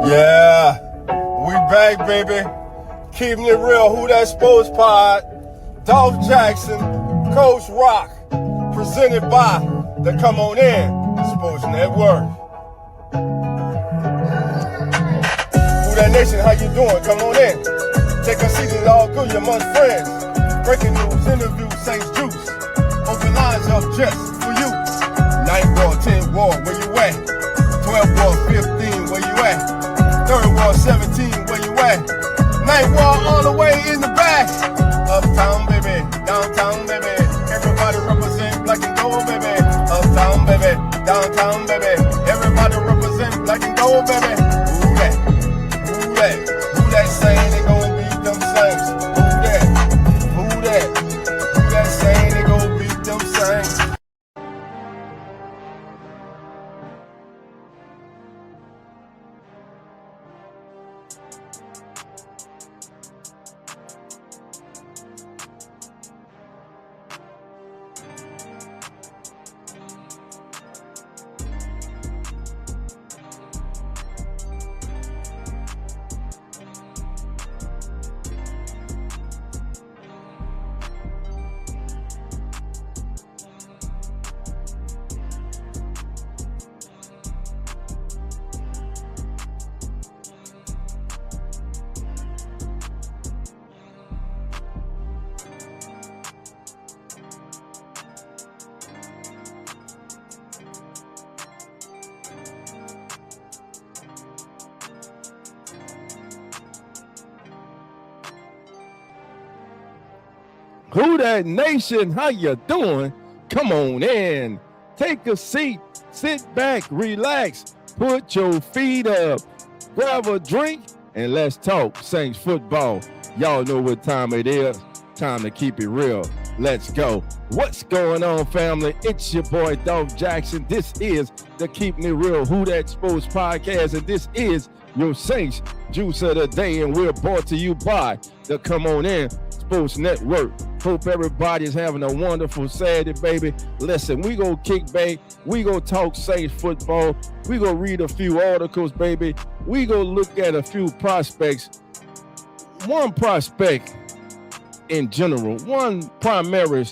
Yeah, we back, baby. Keeping it real, Who That Sports Pod. Dolph Jackson, Coach Rock, presented by the Come On In Sports Network. Who That Nation, how you doing? Come on in. Take a seat, it's all good, you're amongst friends. Breaking news, interviews, Saints Juice. Open lines up just for you. 9 ball, 10 ball, where you at? 12 ball, 15, where you at? 3rd ball, 17, where you at? 9th ball, all the way in the back. Uptown, baby, downtown, baby. Everybody represent black and gold, baby. Uptown, baby, downtown, baby. Everybody represent black and gold, baby. Who that? Who that? Who that saying they gon' beat them Saints? Who that? Who that? Who that saying they gon' beat them Saints? Who That Nation, how you doing? Come on in. Take a seat, sit back, relax, put your feet up, grab a drink, and let's talk Saints football. Y'all know what time it is. Time to keep it real. Let's go. What's going on, family? It's your boy, Dolph Jackson. This is the Keeping It Real Who That Sports Podcast, and this is your Saints Juice of the Day, and we're brought to you by the Come On In Sports Network. Hope everybody's having a wonderful Saturday, baby. Listen, we gonna kick back. We gonna talk Saints football. We gonna read a few articles, baby. We gonna look at a few prospects. One prospect in general, one primary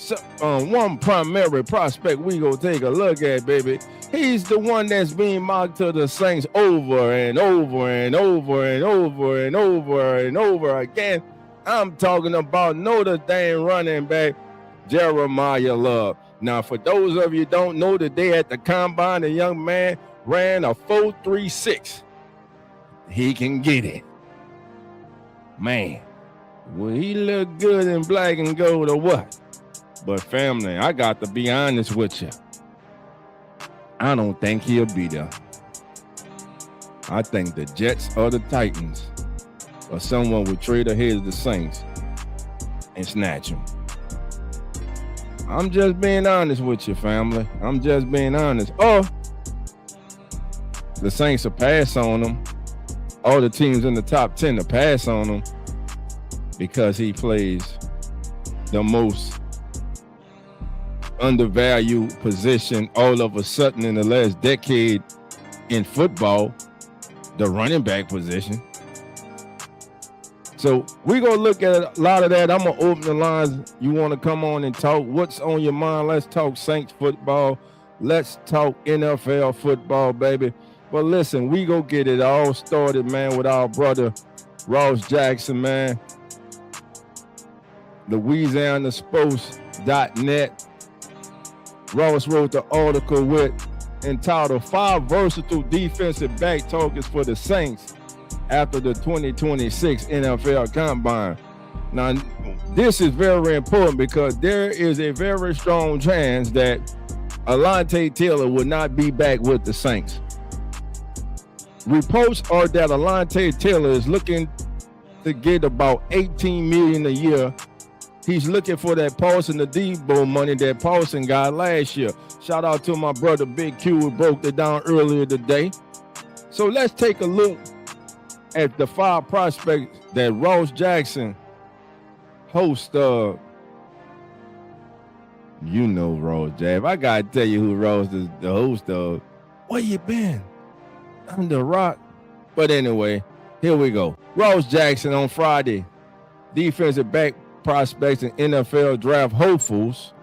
prospect we gonna take a look at, baby. He's the one that's being mocked to the Saints over and over and over and over and over and over again. I'm talking about Notre Dame running back Jeremiah Love. Now, for those of you who don't know, today at the combine, the young man ran a 4.36. He can get it. Man, will he look good in black and gold or what? But family, I got to be honest with you. I don't think he'll be there. I think the Jets or the Titans or someone would trade ahead of the Saints and snatch him. I'm just being honest with you, family. I'm just being honest. Or the Saints will pass on him. All the teams in the top 10 will pass on him because he plays the most undervalued position all of a sudden in the last decade in football, the running back position. So we're going to look at a lot of that. I'm going to open the lines. You want to come on and talk? What's on your mind? Let's talk Saints football. Let's talk NFL football, baby. But listen, we go get it all started, man, with our brother, Ross Jackson, man. LouisianaSports.net. Ross wrote the article entitled 5 Versatile Defensive Back Targets for the Saints after the 2026 NFL Combine. Now, this is very important because there is a very strong chance that Alontae Taylor will not be back with the Saints. Reports are that Alontae Taylor is looking to get about $18 million a year. He's looking for that Paulson Adebo money that Paulson got last year. Shout out to my brother Big Q who broke it down earlier today. So let's take a look at the 5 prospects that Ross Jackson hosts. You know Ross Jackson. I gotta tell you who Ross is the host of. Where you been? under rock. But anyway, here we go. Ross Jackson on Friday. Defensive back prospects and NFL draft hopefuls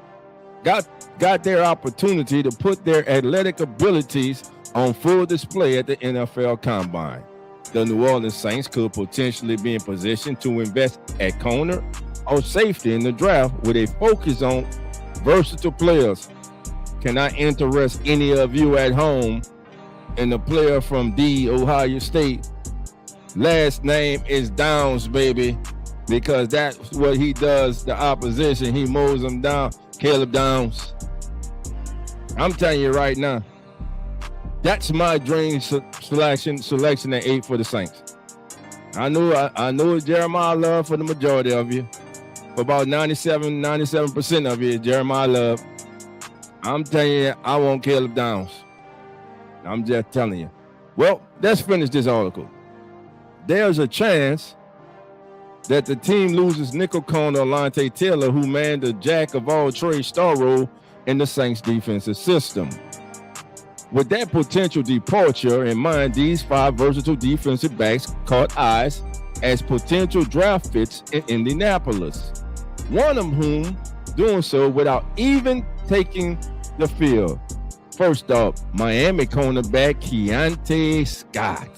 got their opportunity to put their athletic abilities on full display at the NFL Combine. The New Orleans Saints could potentially be in position to invest at corner or safety in the draft with a focus on versatile players. Can I interest any of you at home in the player from Ohio State? Last name is Downs, baby, because that's what he does, the opposition. He mows them down. Caleb Downs. I'm telling you right now, that's my dream selection at 8 for the Saints. I know it's Jeremiah Love for the majority of you. For about 97% of you, it's Jeremiah Love. I'm telling you, I want Caleb Downs. I'm just telling you. Well, let's finish this article. There's a chance that the team loses nickel corner Alontae Taylor, who manned the jack-of-all-trades star role in the Saints defensive system. With that potential departure in mind, these 5 versatile defensive backs caught eyes as potential draft fits in Indianapolis, one of whom doing so without even taking the field. First up, Miami cornerback Keontae Scott.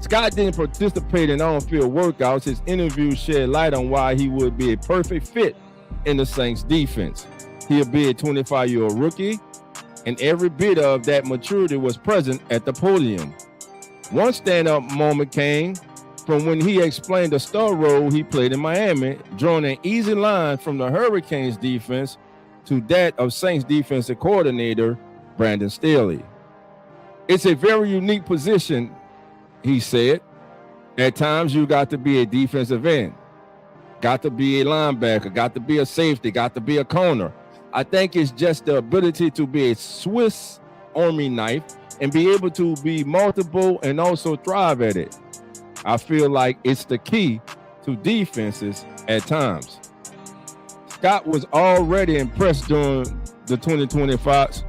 Scott didn't participate in on-field workouts. His interview shed light on why he would be a perfect fit in the Saints defense. He'll be a 25-year-old rookie, and every bit of that maturity was present at the podium. One stand-up moment came from when he explained the star role he played in Miami, drawing an easy line from the Hurricanes defense to that of Saints defensive coordinator Brandon Staley. It's a very unique position, he said. At times, you got to be a defensive end, got to be a linebacker, got to be a safety, got to be a corner. I think it's just the ability to be a Swiss Army knife and be able to be multiple and also thrive at it. I feel like it's the key to defenses at times. Scott was already impressed during the 2025.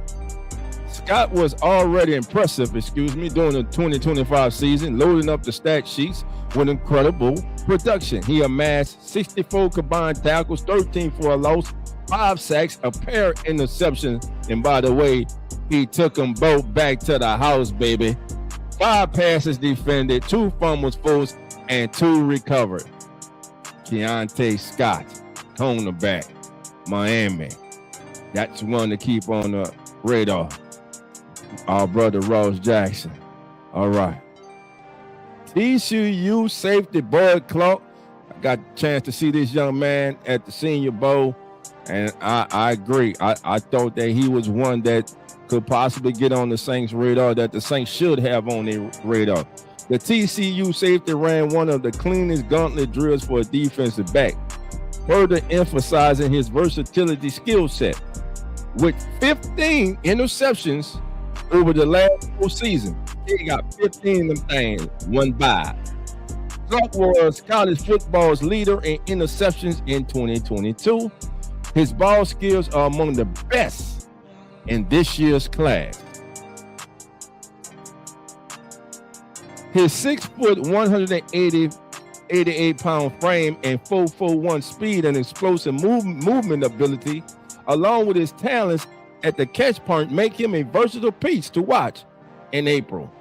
Scott was already impressive, during the 2025 season, loading up the stat sheets with incredible production. He amassed 64 combined tackles, 13 for a loss, 5 sacks, a pair of interceptions, and by the way, he took them both back to the house, baby. 5 passes defended, 2 fumbles forced, and 2 recovered. Keontae Scott, cornerback, Miami. That's one to keep on the radar. Our brother Ross Jackson. All right. TCU safety Boyd Clark. I got a chance to see this young man at the Senior Bowl, and I agree. I thought that he was one that could possibly get on the Saints' radar, that the Saints should have on their radar. The TCU safety ran one of the cleanest gauntlet drills for a defensive back, further emphasizing his versatility skill set. With 15 interceptions over the last 4 seasons, he got 15 of them things, 1 bye. Clark was college football's leader in interceptions in 2022. His ball skills are among the best in this year's class. His 6 foot, 188-pound frame and 4.41 speed and explosive movement ability, along with his talents at the catch point, make him a versatile piece to watch in April.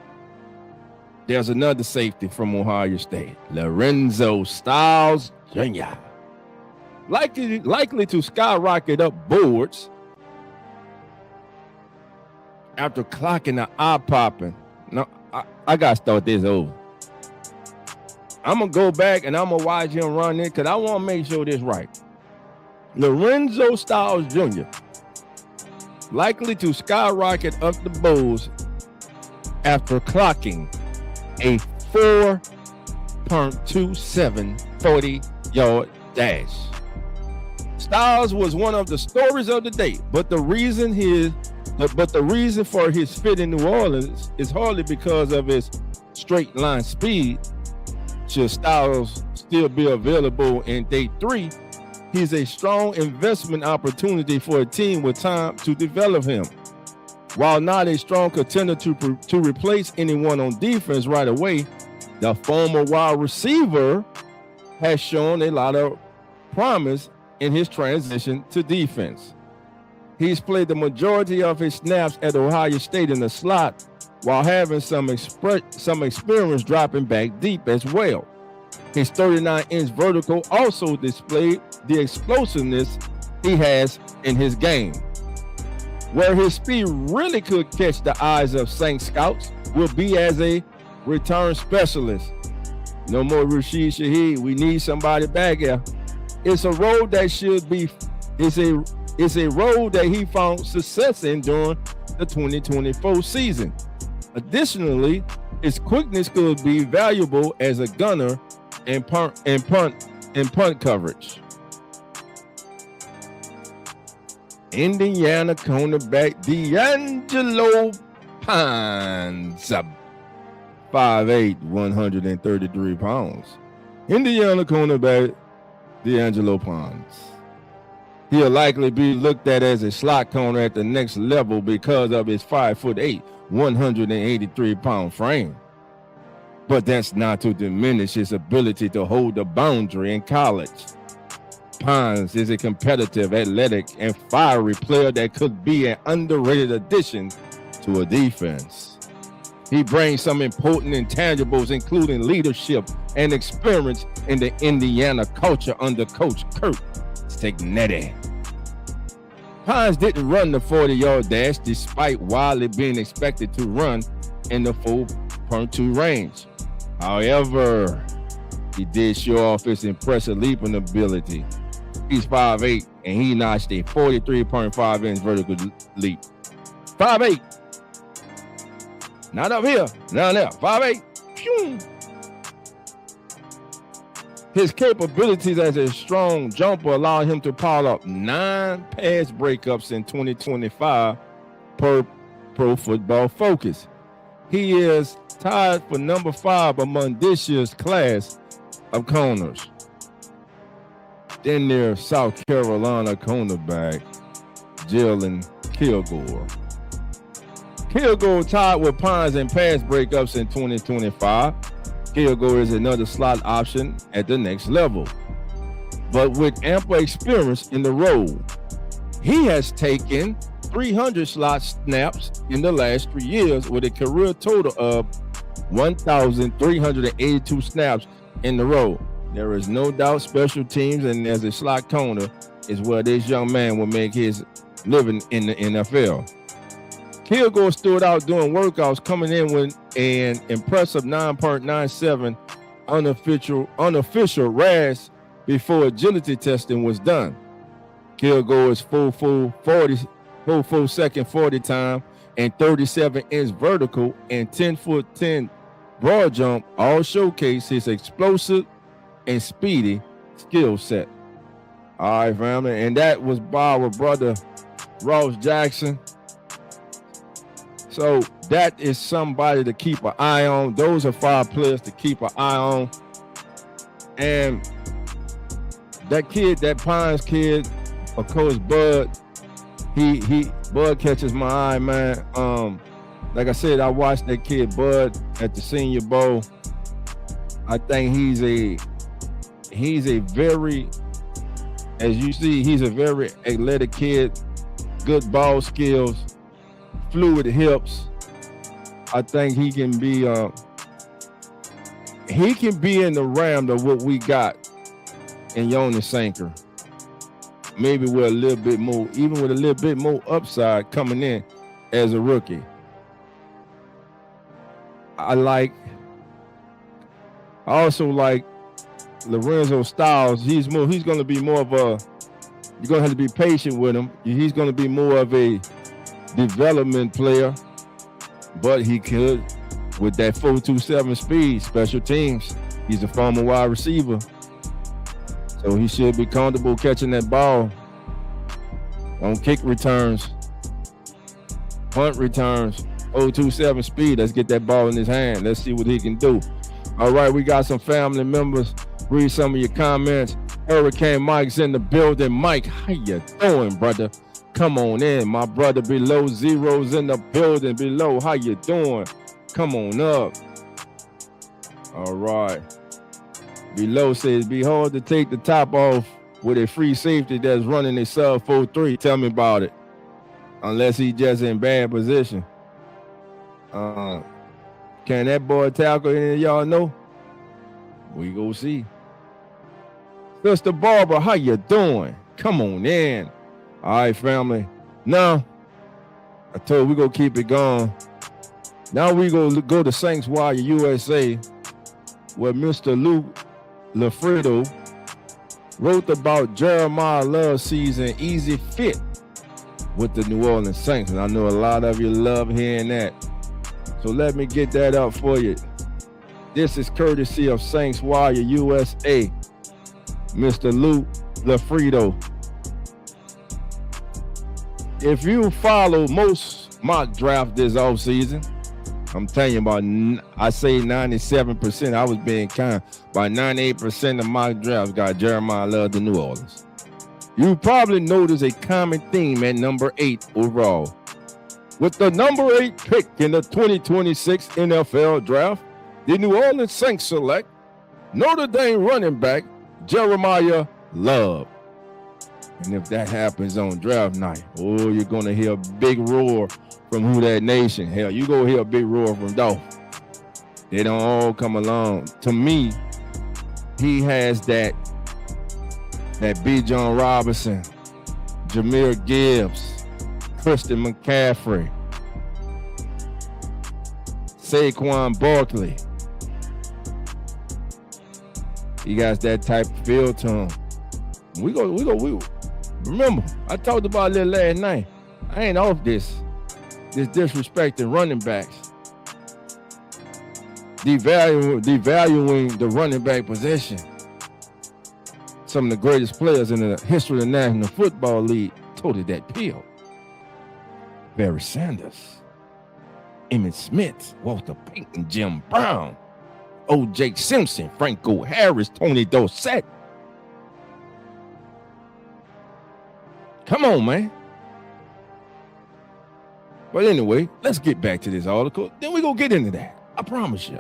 There's another safety from Ohio State, Lorenzo Styles Jr. Likely to skyrocket up boards after clocking the eye-popping. Now, I got to start this over. I'm going to go back and I'm going to watch him run it because I want to make sure this right. Lorenzo Styles Jr. likely to skyrocket up the boards after clocking a 4.27 40-yard dash. Styles was one of the stories of the day, but the reason for his fit in New Orleans is hardly because of his straight line speed. Should Styles still be available in day 3, he's a strong investment opportunity for a team with time to develop him. While not a strong contender to replace anyone on defense right away, the former wide receiver has shown a lot of promise in his transition to defense. He's played the majority of his snaps at Ohio State in the slot while having some experience dropping back deep as well. His 39-inch vertical also displayed the explosiveness he has in his game. Where his speed really could catch the eyes of Saints scouts will be as a return specialist. No more Rashid Shaheed. We need somebody back here. It's a role that it's a role that he found success in during the 2024 season. Additionally, his quickness could be valuable as a gunner and punt coverage. Indiana cornerback D'Angelo Pines, 5'8", 133 pounds. Indiana cornerback D'Angelo Pines. He'll likely be looked at as a slot corner at the next level because of his 5'8", 183-pound frame. But that's not to diminish his ability to hold the boundary in college. Pines is a competitive, athletic, and fiery player that could be an underrated addition to a defense. He brings some important intangibles, including leadership and experience in the Indiana culture under Coach Kurt Cignetti. Pines didn't run the 40-yard dash despite widely being expected to run in the 4.2 range. However, he did show off his impressive leaping ability. He's 5'8", and he notched a 43.5-inch vertical leap. 5'8". Not up here, down there. 5'8". Pew! His capabilities as a strong jumper allowed him to pile up 9 pass breakups in 2025 per Pro Football Focus. He is tied for number 5 among this year's class of corners. Then there's South Carolina cornerback Jalen Kilgore. Kilgore tied with Pines in pass breakups in 2025. Kilgore is another slot option at the next level, but with ample experience in the role. He has taken 300 slot snaps in the last 3 years with a career total of 1,382 snaps in the role. There is no doubt special teams and as a slot corner is where this young man will make his living in the NFL. Kilgore stood out doing workouts, coming in with an impressive 9.97 unofficial RAS before agility testing was done. Kilgore's full second 40 time and 37-inch vertical and 10'10" broad jump all showcase his explosive and speedy skill set. All right, family, and that was by our brother Dolph Jackson. So that is somebody to keep an eye on. Those are 5 players to keep an eye on. And that kid, that Pines kid, of course, Bud, Bud catches my eye, man. Like I said, I watched that kid Bud at the Senior Bowl. I think he's a very, as you see, he's a very athletic kid, good ball skills, fluid hips. I think he can be in the realm of what we got in Jonas Sanker. Maybe with a little bit more, even with a little bit more upside coming in as a rookie. I also like Lorenzo Styles. He's going to be more of a, you're going to have to be patient with him. He's going to be more of a development player, but he could, with that 4.27 speed, special teams. He's a former wide receiver, so he should be comfortable catching that ball on kick returns, punt returns. 0.27 speed. Let's get that ball in his hand. Let's see what he can do. All right, we got some family members. Read some of your comments. Hurricane Mike's in the building. Mike, how you doing, brother? Come on in, my brother below. Zeros in the building below. How you doing? Come on up. All right. Below says, be hard to take the top off with a free safety that's running a sub 4-3. Tell me about it. Unless he just in bad position. Can that boy tackle any of y'all know? We go see. Sister Barbara, how you doing? Come on in. All right, family. Now, I told we gonna keep it going. Now we go to Saints Wire USA, where Mr. Luke Lafredo wrote about Jeremiah Love's season easy fit with the New Orleans Saints. And I know a lot of you love hearing that. So let me get that up for you. This is courtesy of Saints Wire USA, Mr. Luke Lafredo. If you follow most mock draft this offseason, I'm telling you about, I say 97%. I was being kind. By 98% of mock drafts got Jeremiah Love to New Orleans. You probably notice a common theme at number 8 overall. With the number 8 pick in the 2026 NFL draft, the New Orleans Saints select Notre Dame running back Jeremiah Love. And if that happens on draft night, oh, you're going to hear a big roar from Who That Nation. Hell, you go hear a big roar from Dolph. They don't all come along. To me, he has that B. John Robinson, Jahmyr Gibbs, Christian McCaffrey, Saquon Barkley. He got that type of feel to him. We remember, I talked about it last night. I ain't off this disrespecting running backs. Devaluing the running back position. Some of the greatest players in the history of the National Football League toted that pill. Barry Sanders, Emmitt Smith, Walter Payton, Jim Brown, O.J. Simpson, Franco Harris, Tony Dorsett. Come on, man. But anyway, let's get back to this article. Then we gonna get into that. I promise you.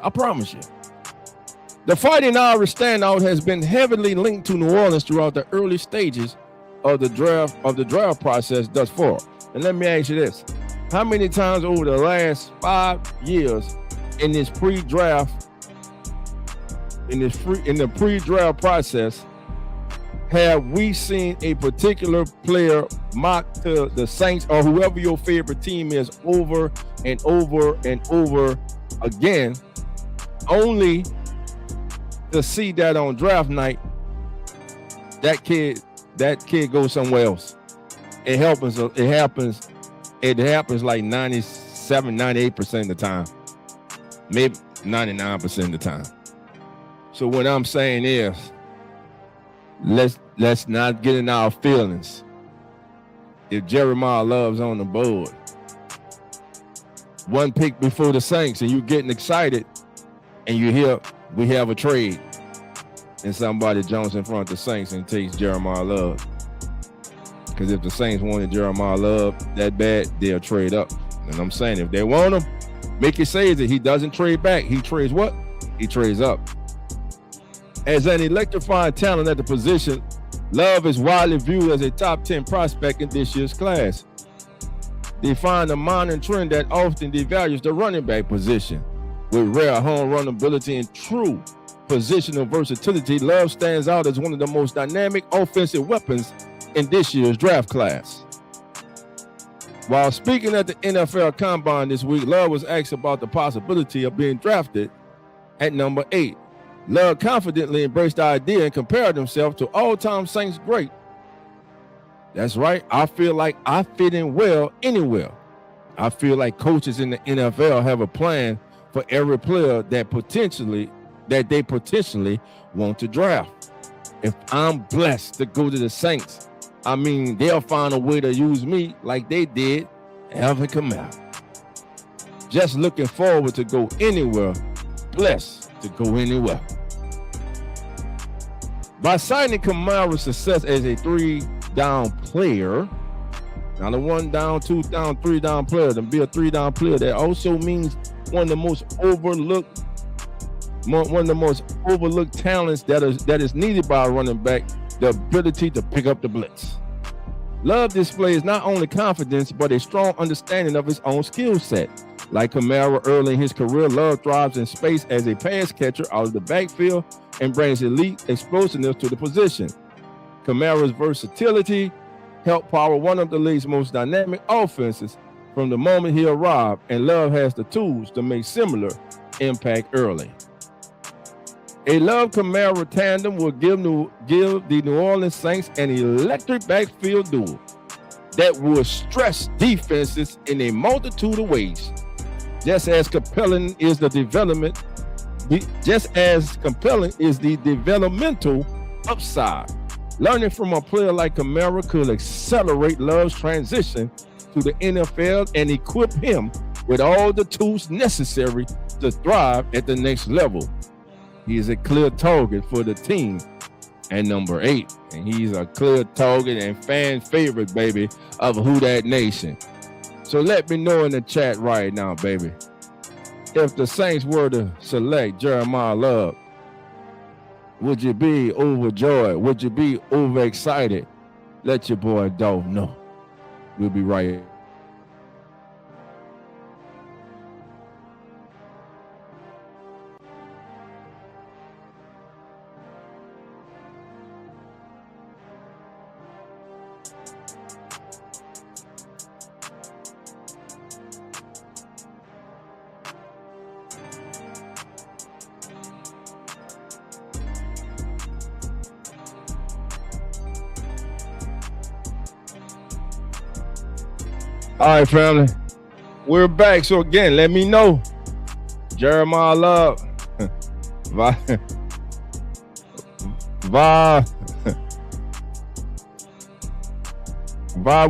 The Fighting Irish standout has been heavily linked to New Orleans throughout the early stages of the draft process thus far. And let me ask you this: how many times over the last 5 years in this pre-draft, in the pre-draft process, have we seen a particular player mocked to the Saints or whoever your favorite team is over and over and over again, only to see that on draft night that kid goes somewhere else? It happens like 97, 98% of the time, maybe 99% of the time. So what I'm saying is, let's not get in our feelings. If Jeremiah Love's on the board, one pick before the Saints, and you getting excited, and you hear we have a trade, and somebody jumps in front of the Saints and takes Jeremiah Love. Because if the Saints wanted Jeremiah Love that bad, they'll trade up. And I'm saying, if they want him, Mickey says that he doesn't trade back. He trades what? He trades up. As an electrifying talent at the position, Love is widely viewed as a top 10 prospect in this year's class. They find a modern trend that often devalues the running back position. With rare home run ability and true positional versatility, Love stands out as one of the most dynamic offensive weapons in this year's draft class. While speaking at the NFL Combine this week, Love was asked about the possibility of being drafted at number 8. Love confidently embraced the idea and compared himself to all-time Saints great. That's right. I feel like I fit in well anywhere. I feel like coaches in the NFL have a plan for every player that they potentially want to draft. If I'm blessed to go to the Saints, I mean, they'll find a way to use me like they did Alvin Kamara. Just looking forward to go anywhere, blessed to go anywhere. By citing Kamara's success as a 3-down player, Not a 1 down, 2 down, 3 down player. To be a 3 down player, that also means one of the most overlooked talents that is needed by a running back, the ability to pick up the blitz. Love displays not only confidence, but a strong understanding of his own skill set. Like Kamara early in his career, Love thrives in space as a pass catcher out of the backfield and brings elite explosiveness to the position. Kamara's versatility helped power one of the league's most dynamic offenses from the moment he arrived, and Love has the tools to make similar impact early. A Love-Kamara tandem will give the New Orleans Saints an electric backfield duel that will stress defenses in a multitude of ways. Just as compelling is the developmental upside. Learning from a player like Kamara could accelerate Love's transition to the NFL and equip him with all the tools necessary to thrive at the next level. He is a clear target for the team and number 8. And he's a clear target and fan favorite, baby, of Who Dat Nation. So let me know in the chat right now, baby, if the Saints were to select Jeremiah Love, would you be overjoyed? Would you be overexcited? Let your boy Dolph know. We'll be right here. All right, family, we're back. So again, let me know, Jeremiah Love, vibe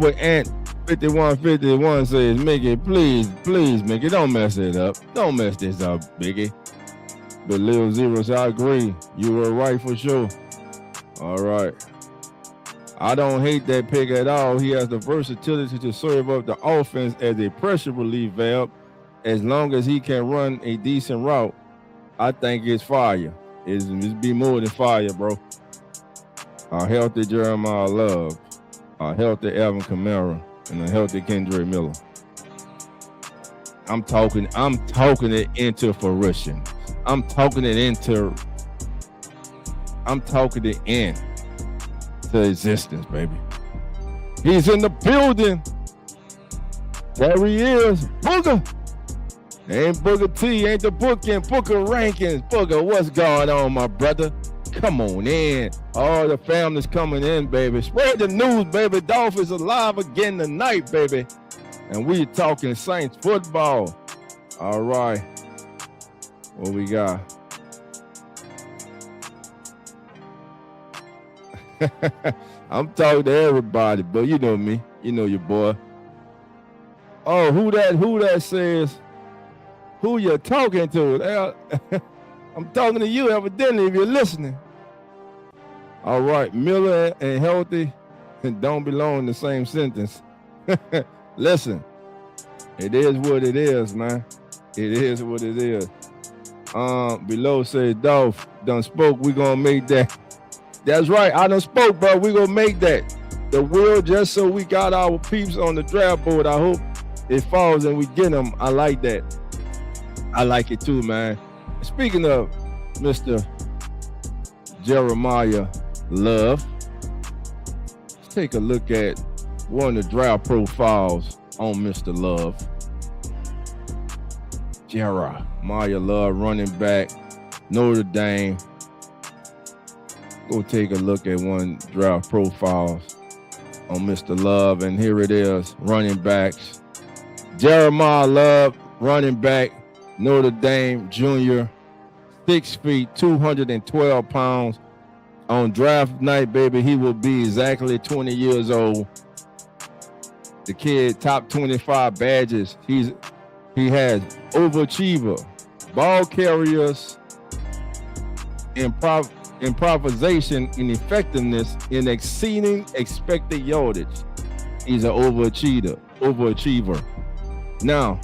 with Ant 5151 says, Mickey, please, Mickey, don't mess it up. Don't mess this up, Mickey. But Lil Zero says, I agree. You were right for sure. All right. I don't hate that pick at all. He has the versatility to serve up the offense as a pressure relief valve. As long as he can run a decent route, I think it's fire. It's be more than fire, bro. A healthy Jeremiah Love, a healthy Alvin Kamara, and a healthy Kendrick Miller. I'm talking it into fruition. I'm talking it into existence, baby. He's in the building. There he is. Booger. Ain't Booger T, ain't the booking, Booker rankings. Booger, what's going on, my brother? Come on in. All the family's coming in, baby. Spread the news, baby. Dolph is alive again tonight, baby. And we talking Saints football. All right. What we got? I'm talking to everybody, but you know me. You know your boy. Oh, who that says, who you talking to? I'm talking to you, evidently, if you're listening. All right, Miller and healthy don't belong in the same sentence. Listen, it is what it is, man. It is what it is. Below says, Dolph done spoke. We gonna make that. That's right. I done spoke, bro. We gonna make that. The will, just so we got our peeps on the draft board. I hope it falls and we get them. I like that. I like it too, man. Speaking of Mr. Jeremiah Love, let's take a look at one of the draft profiles on Mr. Love. Jeremiah Love, running back, Notre Dame. Go take a look at one draft profiles on Mr. Love, and here it is, running backs. Jeremiah Love, running back, Notre Dame junior, 6 feet, 212 pounds. On draft night, baby, he will be exactly 20 years old. The kid, top 25 badges. He has overachiever, ball carriers, improvisation and effectiveness in exceeding expected yardage. He's an overachiever. Now,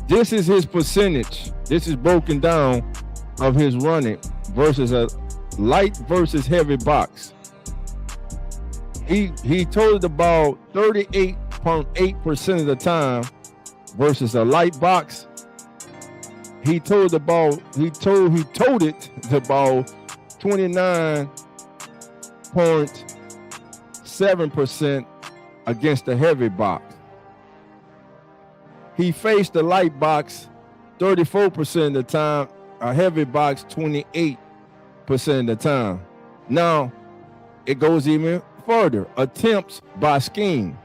this is his percentage. This is broken down of his running versus a light versus heavy box. He totaled the ball 38.8% of the time versus a light box. He totaled the ball 29.7% against the heavy box. He faced the light box 34% of the time, a heavy box 28% of the time. Now, it goes even further. Attempts by scheme.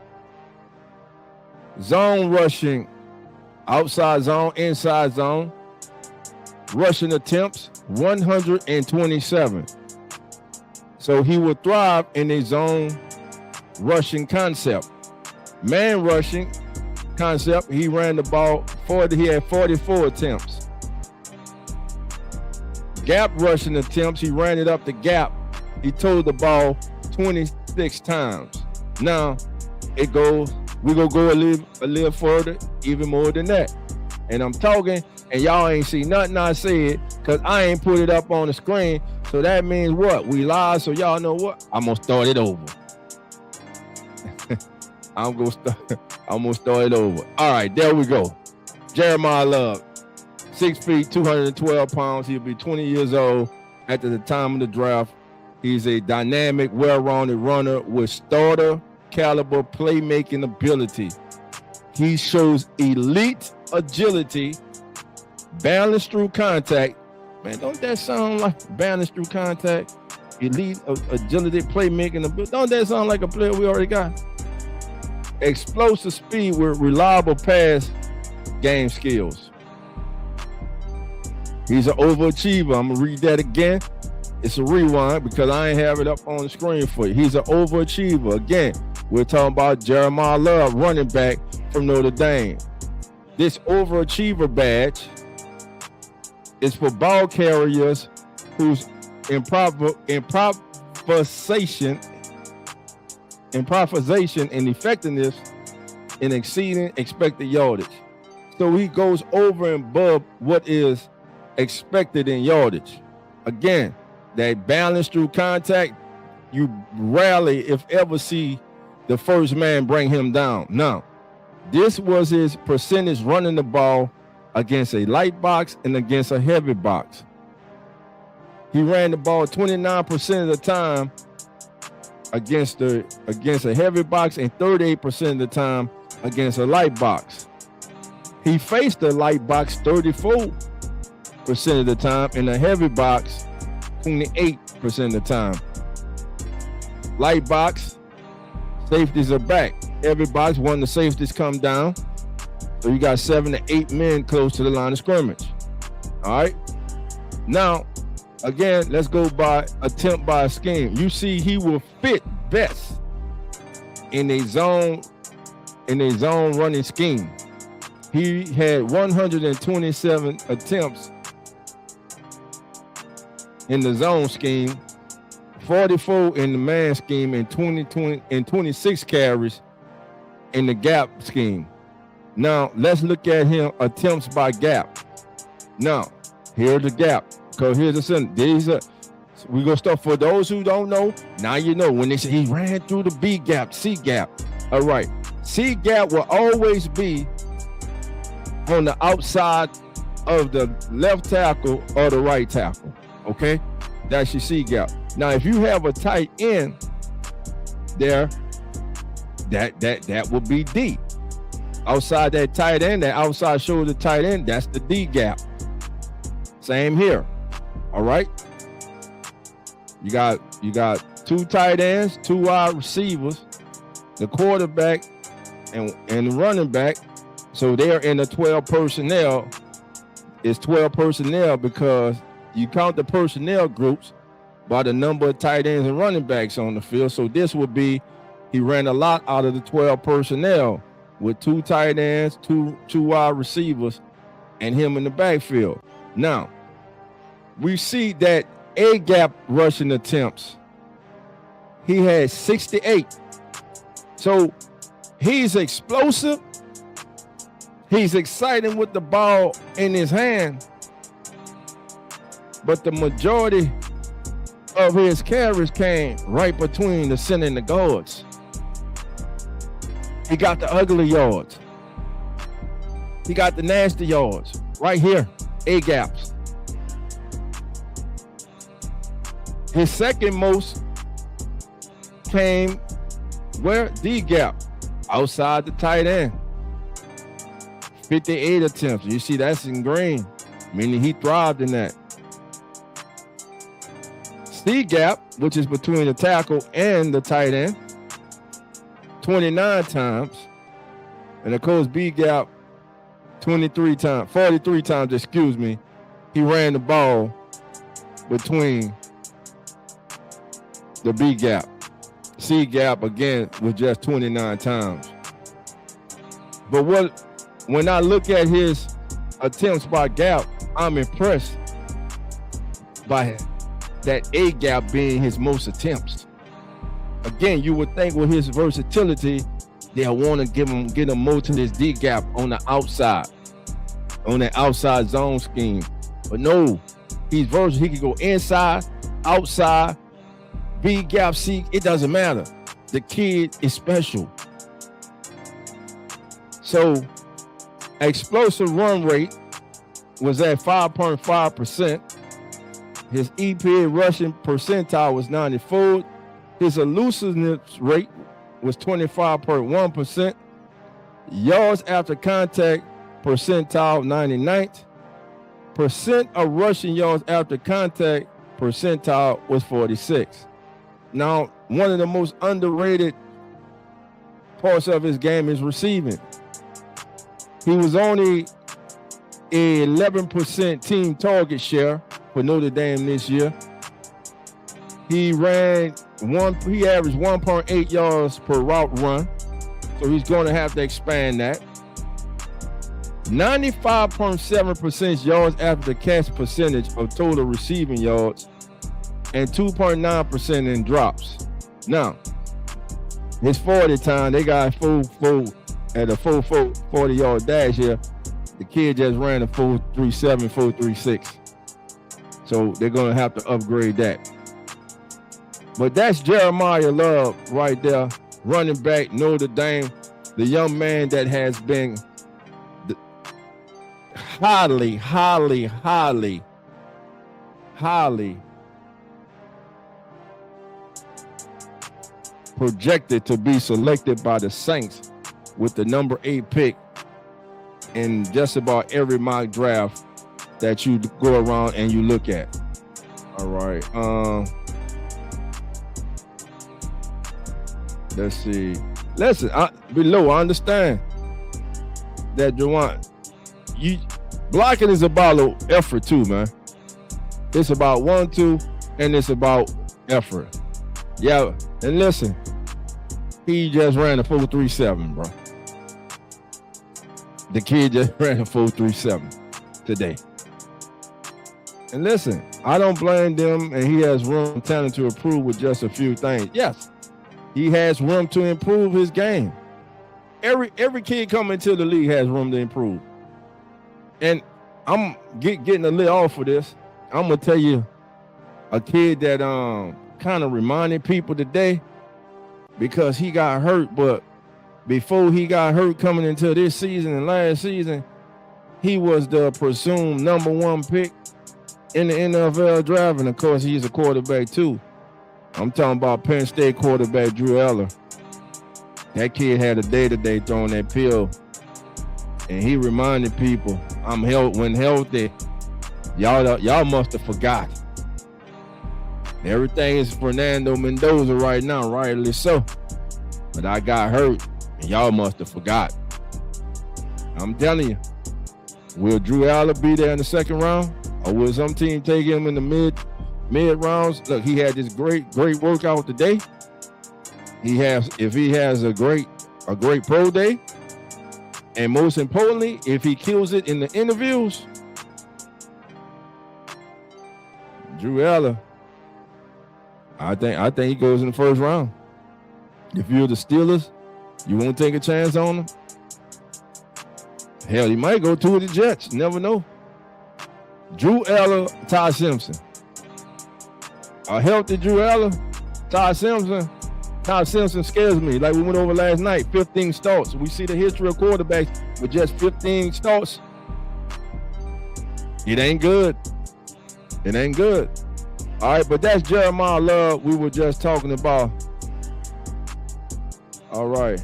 Zone rushing, outside zone, inside zone. Rushing attempts, 127. So he will thrive in a zone rushing concept. Man rushing concept, he ran the ball 40, he had 44 attempts. Gap rushing attempts, he ran it up the gap. He totaled the ball 26 times. Now it goes, we're gonna go a little further, even more than that. And I'm talking, and y'all ain't see nothing I said, because I ain't put it up on the screen. So that means what? We live, so y'all know what? I'm gonna start it over. I'm gonna start it over. All right, there we go. Jeremiah Love, 6 feet, 212 pounds. He'll be 20 years old at the time of the draft. He's a dynamic, well-rounded runner with starter caliber playmaking ability. He shows elite agility, balance through contact. Man, don't that sound like balance through contact? Elite agility, playmaking ability. Don't that sound like a player we already got? Explosive speed with reliable pass game skills. He's an overachiever. I'm gonna read that again. It's a rewind because I ain't have it up on the screen for you. He's an overachiever. Again, we're talking about Jeremiah Love, running back from Notre Dame. This overachiever badge is for ball carriers whose improvisation and effectiveness in exceeding expected yardage. So he goes over and above what is expected in yardage. Again, that balance through contact, you rarely, if ever, see the first man bring him down. Now, this was his percentage running the ball against a light box and against a heavy box. He ran the ball 29% of the time against a heavy box and 38% of the time against a light box. He faced the light box 34% of the time and a heavy box 28% of the time. Light box, safeties are back. Heavy box, one of the safeties come down. So you got 7 to 8 men close to the line of scrimmage. All right. Now, again, let's go by attempt by scheme. You see, he will fit best in a zone running scheme. He had 127 attempts in the zone scheme, 44 in the man scheme, and 26 carries in the gap scheme. Now, let's look at him attempts by gap. Now, here's the gap. Because here's the thing. We're going to start for those who don't know. Now you know. When they say he ran through the B gap, C gap. All right. C gap will always be on the outside of the left tackle or the right tackle. Okay? That's your C gap. Now, if you have a tight end there, that will be D. Outside that tight end, that outside shoulder tight end, that's the D gap. Same here. All right. You got 2 tight ends, 2 wide receivers, the quarterback and the running back. So they're in the 12 personnel. It's 12 personnel because you count the personnel groups by the number of tight ends and running backs on the field. So this would be, he ran a lot out of the 12 personnel with 2 tight ends, two wide receivers, and him in the backfield. Now, we see that A gap rushing attempts, he had 68. So He's explosive. He's exciting with the ball in his hand. But the majority of his carries came right between the center and the guards. He got the ugly yards. He got the nasty yards right here, A gaps. His second most came where? D gap, outside the tight end. 58 attempts. You see that's in green, meaning he thrived in that. C gap, which is between the tackle and the tight end, 29 times. And of course, B gap, 43 times, excuse me. He ran the ball between the B gap. C gap, again, was just 29 times. But when I look at his attempts by gap, I'm impressed by that A gap being his most attempts. Again, you would think with his versatility, they'll want to get him more to this D gap on the outside, on that outside zone scheme. But no, he's versatile. He can go inside, outside, B gap, C, it doesn't matter. The kid is special. So, explosive run rate was at 5.5%. His EPA rushing percentile was 94. His elusiveness rate was 25.1%. Yards after contact percentile 99th. Percent of rushing yards after contact percentile was 46. Now, one of the most underrated parts of his game is receiving. He was only a 11% team target share for Notre Dame this year. He averaged 1.8 yards per route run, so he's going to have to expand that. 95.7% yards after the catch percentage of total receiving yards, and 2.9% in drops. Now, his 40 time, they got full at a full 40-yard dash here. The kid just ran a 4.37, 4.36. So they're going to have to upgrade that. But that's Jeremiah Love right there, running back, Notre Dame, the young man that has been highly projected to be selected by the Saints with the number 8 pick in just about every mock draft that you go around and you look at. All right. Let's see. Listen, below, I understand that Juwan, blocking is about effort too, man. It's about 1-2, and it's about effort. Yeah, and listen, he just ran a 4.37, bro. The kid just ran a 4.37 today. And listen, I don't blame them, and he has room and talent to improve with just a few things. Yes, he has room to improve his game. Every kid coming into the league has room to improve. And I'm getting a little off for this. I'm gonna tell you a kid that kind of reminded people today, because he got hurt, but before he got hurt coming into this season and last season, he was the presumed number 1 pick in the NFL draft, and of course he's a quarterback too. I'm talking about Penn State quarterback Drew Eller. That kid had a day-to-day throwing that pill, and he reminded people, I'm when healthy. Y'all must have forgot. Everything is Fernando Mendoza right now, rightly so. But I got hurt, and y'all must have forgot. I'm telling you, will Drew Aller be there in the second round, or will some team take him in the mid rounds? Look, he had this great workout today. If he has a great pro day, and most importantly, if he kills it in the interviews, Drew Aller, I think he goes in the first round. If you're the Steelers, You won't take a chance on him? Hell, he might go to the Jets. Never know. Drew Eller, Ty Simpson. A healthy Drew Eller, Ty Simpson. Ty Simpson scares me. Like we went over last night, 15 starts. We see the history of quarterbacks with just 15 starts. It ain't good. It ain't good. All right, but that's Jeremiah Love we were just talking about. All right.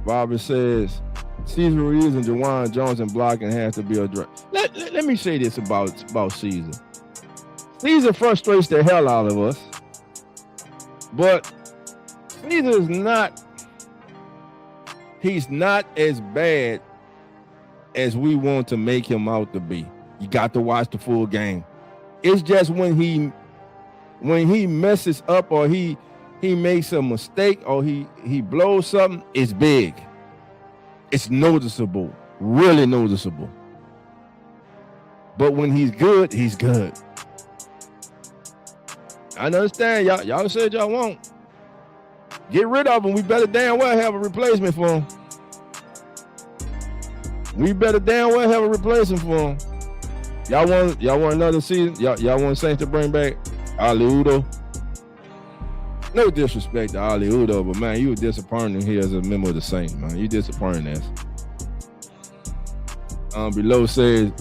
Bobby says, Cesar Ruiz and Jawan Johnson blocking has to be addressed. Let me say this about Cesar. Cesar frustrates the hell out of us. But Cesar is not, he's not as bad as we want to make him out to be. You got to watch the full game. It's just when he messes up or he makes a mistake or he blows something, it's big. It's noticeable, really noticeable. But when he's good, he's good. I understand y'all said y'all won't. Get rid of him. We better damn well have a replacement for him. We better damn well have a replacement for him. Y'all want another season? Y'all want Saints to bring back Ali Udo? No disrespect to Ali Udo, but man, you were disappointing here as a member of the Saints, man. You disappointing us. Below says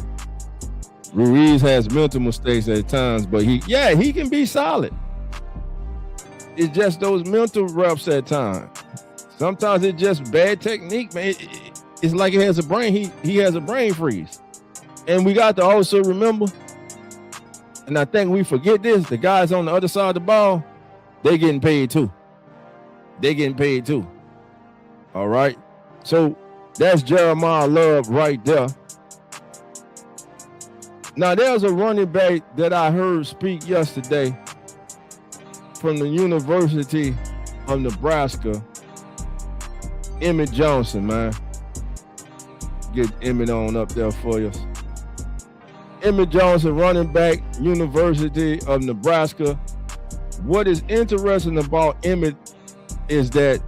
Ruiz has mental mistakes at times, but he can be solid. It's just those mental reps at times. Sometimes it's just bad technique, man. It's like he has a brain. He has a brain freeze. And we got to also remember, and I think we forget this, the guys on the other side of the ball, they getting paid too. They getting paid too. All right. So that's Jeremiah Love right there. Now there's a running back that I heard speak yesterday from the University of Nebraska, Emmett Johnson, man. Get Emmett on up there for you. Emmett Johnson, running back, University of Nebraska. What is interesting about Emmett is that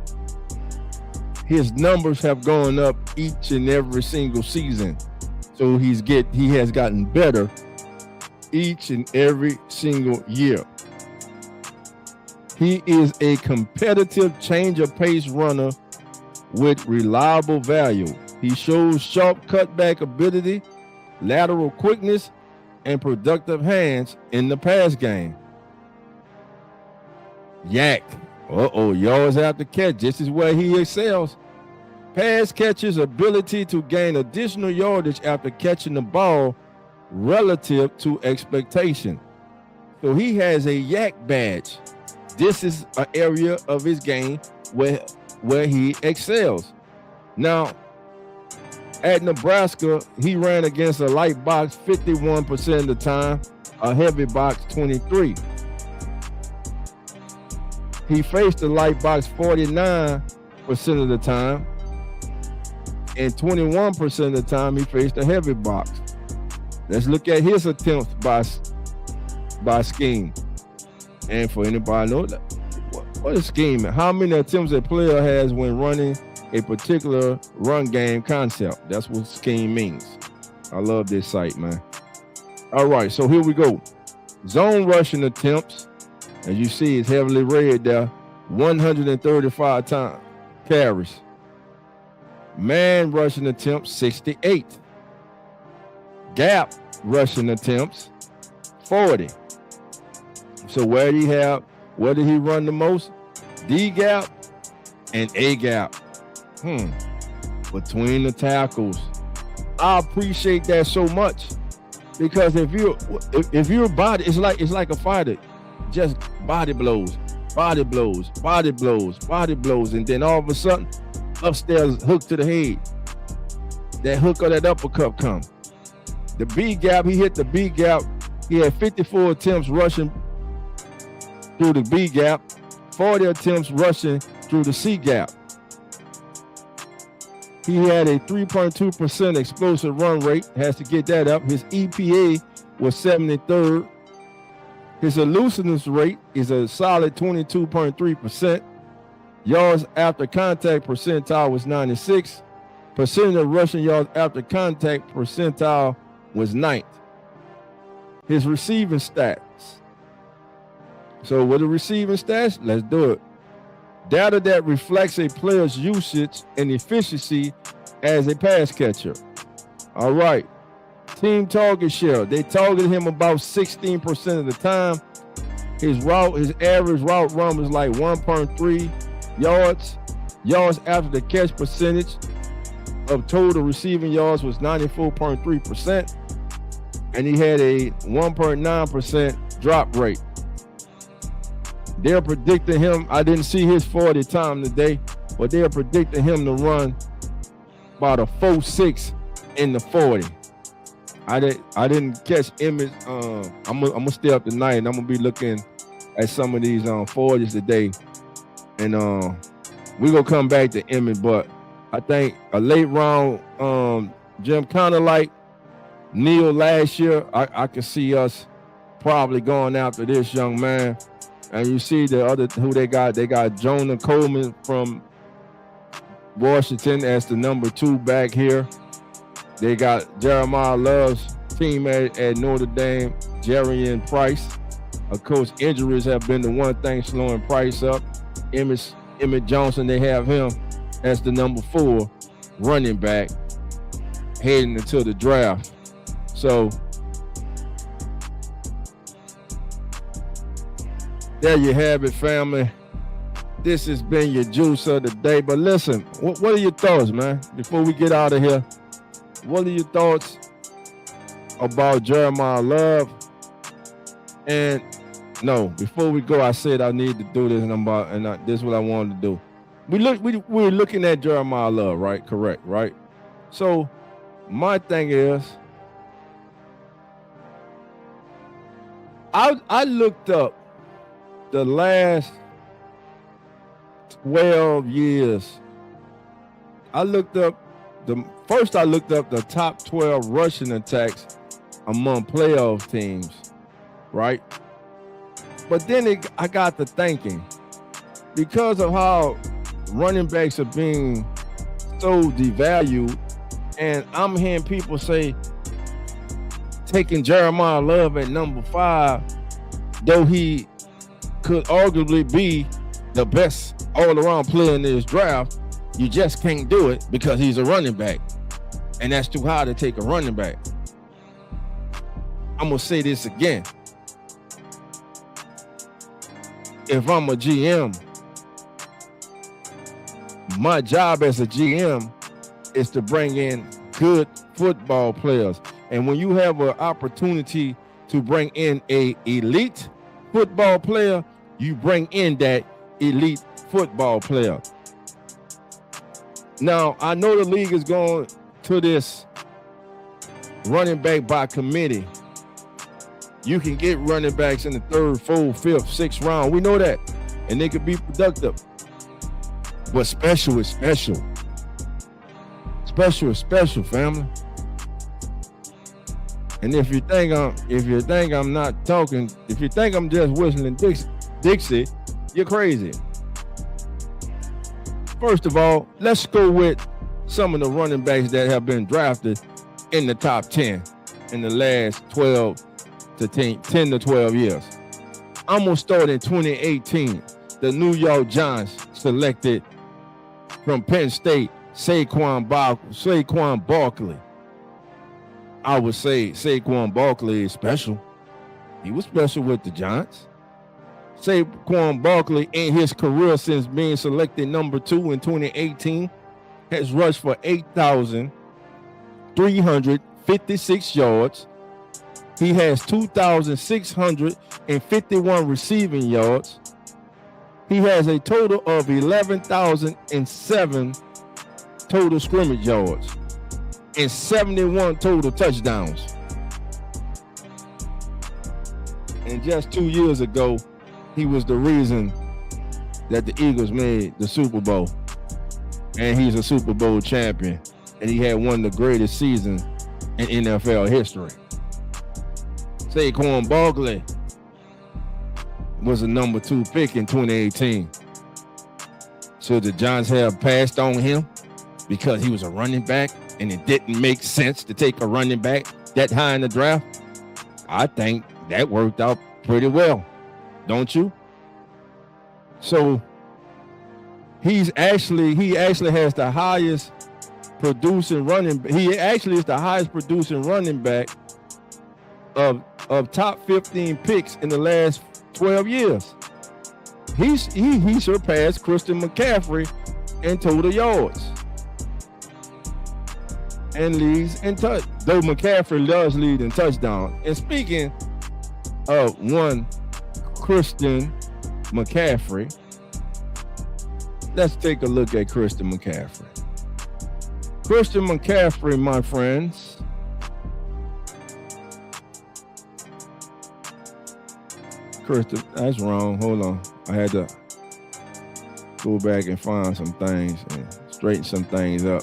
his numbers have gone up each and every single season. So he has gotten better each and every single year. He is a competitive change of pace runner with reliable value. He shows sharp cutback ability, lateral quickness, and productive hands in the pass game. Yak. Yards after catch. This is where he excels. Pass catcher's ability to gain additional yardage after catching the ball relative to expectation. So he has a Yak badge. This is an area of his game where he excels. Now, at Nebraska, he ran against a light box 51% of the time, a heavy box 23%. He faced the light box 49% of the time, and 21% of the time he faced a heavy box. Let's look at his attempts by scheme. And for anybody know that, what is scheme? How many attempts a player has when running a particular run game concept? That's what scheme means. I love this site, man. All right, so here we go. Zone rushing attempts, as you see, it's heavily red there, 135 times carries. Man rushing attempts, 68. Gap rushing attempts, 40. So where did he run the most? D gap and A gap. Between the tackles. I appreciate that so much, because if you're body, it's like a fighter, just body blows, and then all of a sudden, upstairs hook to the head. That hook or that uppercut come. The B gap, he hit the B gap. He had 54 attempts rushing through the B gap, 40 attempts rushing through the C gap. He had a 3.2% explosive run rate, has to get that up. His EPA was 73rd. His elusiveness rate is a solid 22.3%. Yards after contact percentile was 96. Percentage of rushing yards after contact percentile was 9th. His receiving stats. So with the receiving stats, let's do it. Data that reflects a player's usage and efficiency as a pass catcher. All right. Team target share. They targeted him about 16% of the time. His average route run was like 1.3 yards. Yards after the catch percentage of total receiving yards was 94.3%. And he had a 1.9% drop rate. They're predicting him, I didn't see his 40 time today, but they're predicting him to run about a 4.6 in the 40. I didn't catch Emmett. I'm gonna stay up tonight and I'm gonna be looking at some of these 40s today. And we're gonna come back to Emmett, but I think a late round Jim, kind of like Neil last year, I could see us probably going after this young man. And you see the other who they got Jonah Coleman from Washington as the number 2 back here. They got Jeremiah Love's teammate at Notre Dame, Jerian Price. Of course, injuries have been the one thing slowing Price up. Emmett Johnson, they have him as the number 4 running back heading into the draft. So there you have it, family. This has been your juice of the day. But listen, what are your thoughts, man? Before we get out of here, what are your thoughts about Jeremiah Love? And no, before we go, I said I need to do this, and this is what I wanted to do. We're looking at Jeremiah Love, right? Correct, right? So my thing is, I looked up the last 12 years. I looked up the top 12 rushing attacks among playoff teams, right? But then I got to thinking, because of how running backs are being so devalued, and I'm hearing people say taking Jeremiah Love at number 5, though he could arguably be the best all-around player in this draft, you just can't do it because he's a running back. And that's too high to take a running back. I'm going to say this again. If I'm a GM, my job as a GM is to bring in good football players. And when you have an opportunity to bring in an elite football player, you bring in that elite football player. Now, I know the league is going to this running back by committee. You can get running backs in the 3rd, 4th, 5th, 6th round. We know that. And they could be productive. But special is special. Special is special, family. And if you think I'm not talking, if you think I'm just whistling Dixie, you're crazy. First of all, let's go with some of the running backs that have been drafted in the top 10 in the last 10 to 12 years. I'm going to start in 2018. The New York Giants selected from Penn State Saquon Barkley. I would say Saquon Barkley is special. He was special with the Giants. Saquon Barkley in his career since being selected number 2 in 2018 has rushed for 8,356 yards. He has 2,651 receiving yards. He has a total of 11,007 total scrimmage yards and 71 total touchdowns. And just 2 years ago, he was the reason that the Eagles made the Super Bowl. And he's a Super Bowl champion. And he had one of the greatest seasons in NFL history. Saquon Barkley was a number 2 pick in 2018. Should the Giants have passed on him because he was a running back and it didn't make sense to take a running back that high in the draft? I think that worked out pretty well, don't you? So he actually has the highest producing running. He actually is the highest producing running back of top 15 picks in the last 12 years. He surpassed Christian McCaffrey in total yards and leads in touch. Though McCaffrey does lead in touchdowns. And speaking of one Christian McCaffrey, let's take a look at Christian McCaffrey. Christian McCaffrey, my friends, Christian, that's wrong. Hold on. I had to go back and find some things and straighten some things up.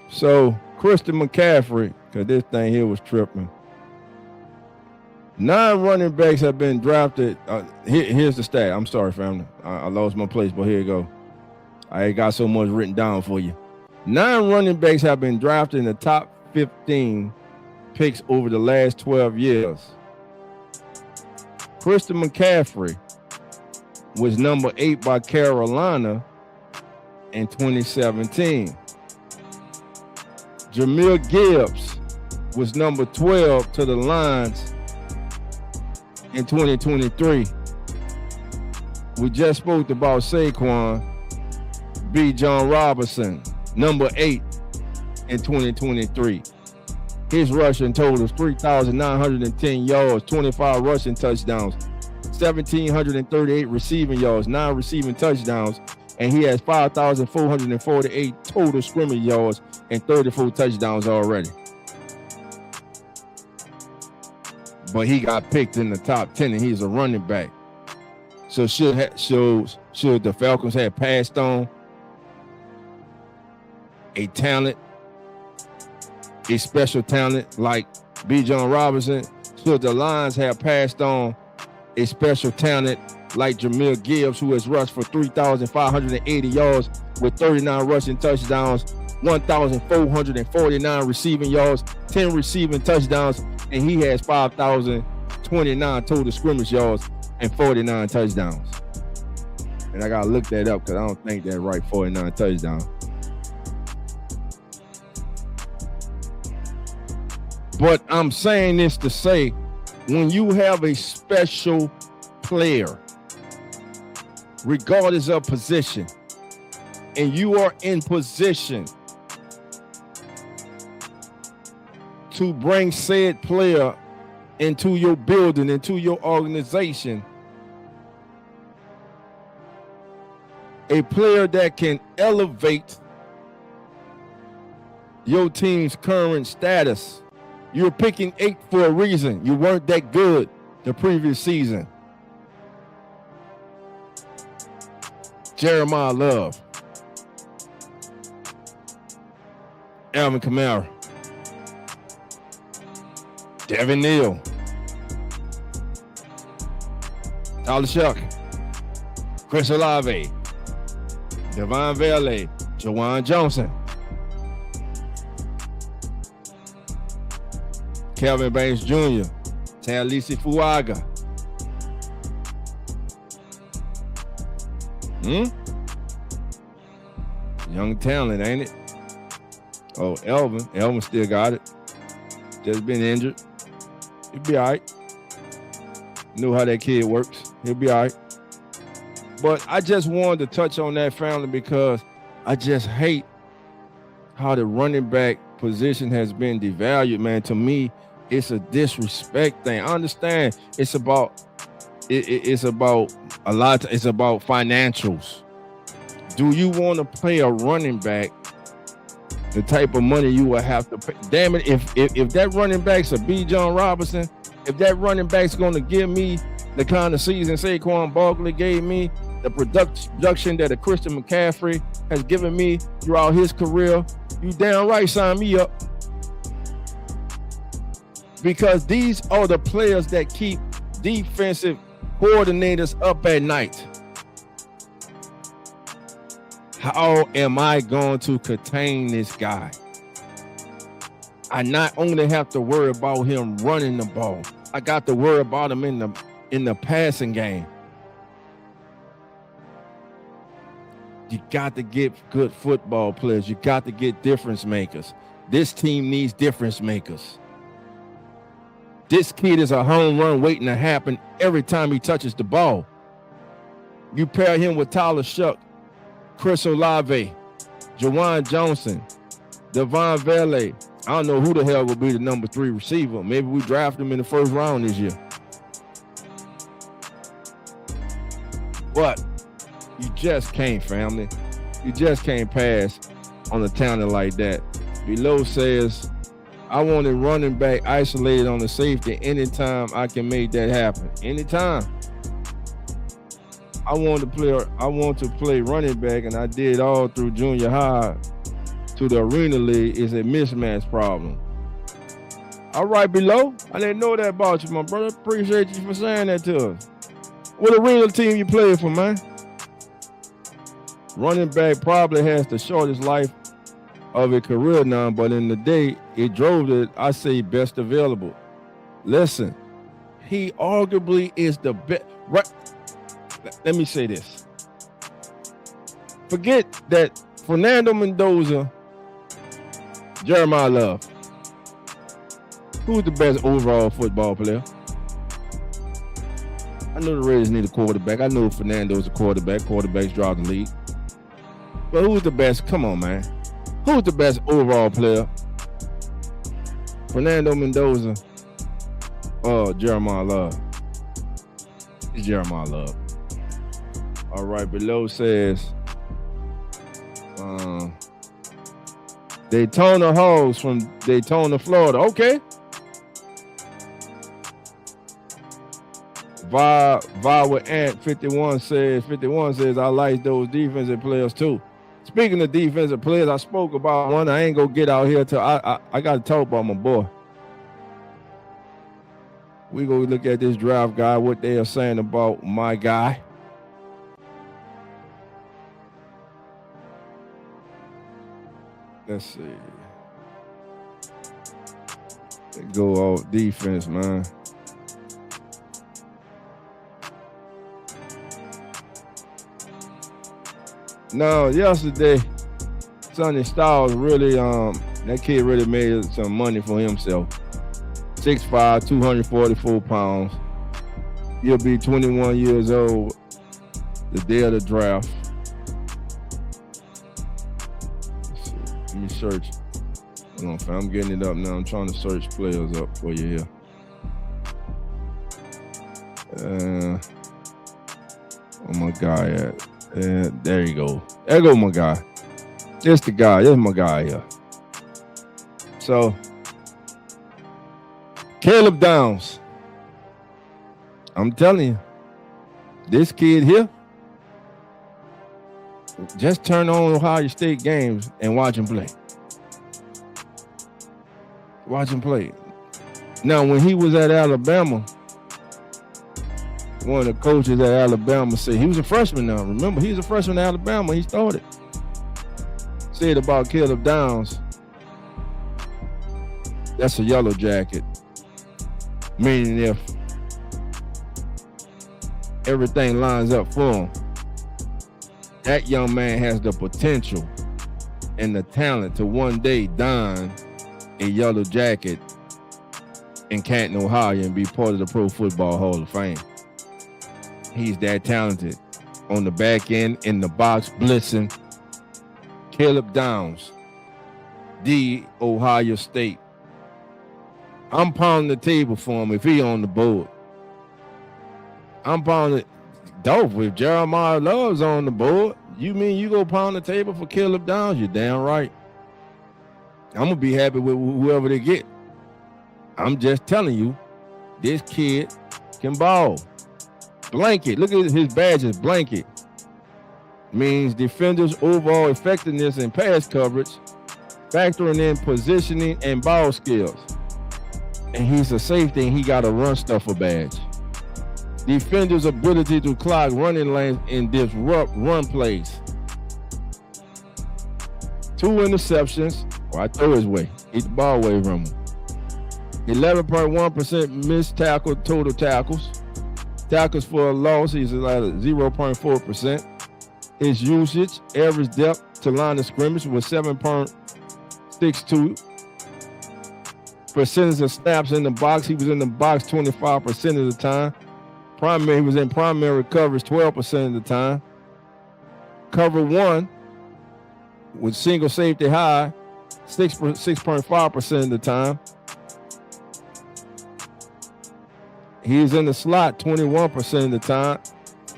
So, Christian McCaffrey, because this thing here was tripping. 9 running backs have been drafted. Here's the stat. I'm sorry, family. I lost my place, but here you go. I ain't got so much written down for you. 9 running backs have been drafted in the top 15 picks over the last 12 years. Christian McCaffrey was number 8 by Carolina in 2017. Jahmyr Gibbs was number 12 to the Lions in 2023. We just spoke about Saquon. Bijan Robinson, number 8 in 2023. His rushing totals 3,910 yards, 25 rushing touchdowns, 1,738 receiving yards, 9 receiving touchdowns, and he has 5,448 total scrimmage yards and 34 touchdowns already. But he got picked in the top 10, and he's a running back. So should the Falcons have passed on a talent, a special talent like Bijan Robinson? Should the Lions have passed on a special talent like Jahmyr Gibbs, who has rushed for 3,580 yards with 39 rushing touchdowns, 1,449 receiving yards, 10 receiving touchdowns, and he has 5,029 total scrimmage yards and 49 touchdowns? And I gotta look that up because I don't think that's right, 49 touchdowns. But I'm saying this to say, when you have a special player, regardless of position, and you are in position to bring said player into your building, into your organization, a player that can elevate your team's current status. You're picking 8 for a reason. You weren't that good the previous season. Jeremiah Love, Alvin Kamara, Devin Neal, Tyler Shuck, Chris Olave, Devon Vele, Jawan Johnson, Kelvin Banks Jr., Talisi Fuaga. Young talent, ain't it? Oh, Elvin still got it. Just been injured. He'll be all right. Know how that kid works. He'll be all right. But I just wanted to touch on that, family, because I just hate how the running back position has been devalued, man. To me, it's a disrespect thing. I understand it's about a lot. It's about financials. Do you want to pay a running back the type of money you will have to pay? Damn it, if that running back's a Bijan Robinson, if that running back's going to give me the kind of season Saquon Barkley gave me, the production that a Christian McCaffrey has given me throughout his career, you damn right sign me up. Because these are the players that keep defensive coordinators up at night. How am I going to contain this guy? I not only have to worry about him running the ball, I got to worry about him in the passing game. You got to get good football players. You got to get difference makers. This team needs difference makers. This kid is a home run waiting to happen every time he touches the ball. You pair him with Tyler Shuck, Chris Olave, Jawan Johnson, Devon Vele. I don't know who the hell will be the number 3 receiver. Maybe we draft him in the first round this year. But you just can't, family. You just can't pass on a talent like that. Below says, I want a running back isolated on the safety anytime I can make that happen. Anytime. I want to play running back, and I did all through junior high to the arena league. Is a mismatch problem. All right, Below. I didn't know that about you, my brother. Appreciate you for saying that to us. What arena team you play for, man? Running back probably has the shortest life of a career now, but in the day, it drove it, I say, best available. Listen, he arguably is the best. Right. Let me say this. Forget that Fernando Mendoza, Jeremiah Love. Who's the best overall football player? I know the Raiders need a quarterback. I know Fernando's a quarterback. Quarterbacks drive the league. But who's the best? Come on, man. Who's the best overall player? Fernando Mendoza or Jeremiah Love? It's Jeremiah Love. All right, Below says Daytona Halls from Daytona, Florida. Okay. Vi with Ant 51 says I like those defensive players too. Speaking of defensive players, I spoke about one. I ain't gonna get out here till I got to talk about my boy. We go look at this draft guy, what they are saying about my guy. Let's see. They go off defense, man. No, yesterday, Sonny Styles really, that kid really made some money for himself. 6'5", 244 pounds. He'll be 21 years old the day of the draft. Let's see. Let me search. Hold on, fam. I'm getting it up now. I'm trying to search players up for you here. Where my guy at? There you go. There go my guy. This the guy. This my guy here. So, Caleb Downs. I'm telling you, this kid here, just turn on Ohio State games and watch him play. Watch him play. Now, when he was at Alabama, one of the coaches at Alabama said, he was a freshman now. Remember, he's a freshman at Alabama. He started. Said about Caleb Downs, that's a yellow jacket. Meaning if everything lines up for him, that young man has the potential and the talent to one day don a yellow jacket in Canton, Ohio, and be part of the Pro Football Hall of Fame. He's that talented. On the back end, in the box, blitzing. Caleb Downs, the Ohio State. I'm pounding the table for him if he on the board. I'm pounding Dolph, if Jeremiah Love's on the board, you mean you go pound the table for Caleb Downs? You're damn right. I'm going to be happy with whoever they get. I'm just telling you, this kid can ball. Blanket. Look at his badges. Blanket means defenders' overall effectiveness in pass coverage, factoring in positioning and ball skills. And he's a safety, and he got a run stuffer badge. Defenders' ability to clog running lanes and disrupt run plays. 2 interceptions. I throw his way. Get the ball away from him. 11.1% missed tackle total tackles. Tackles for a loss, he's at 0.4%. His usage, average depth to line of scrimmage was 7.62. Percentage of snaps in the box, he was in the box 25% of the time. He was in primary coverage 12% of the time. Cover 1 with single safety high 6.5% of the time. He's in the slot 21% of the time.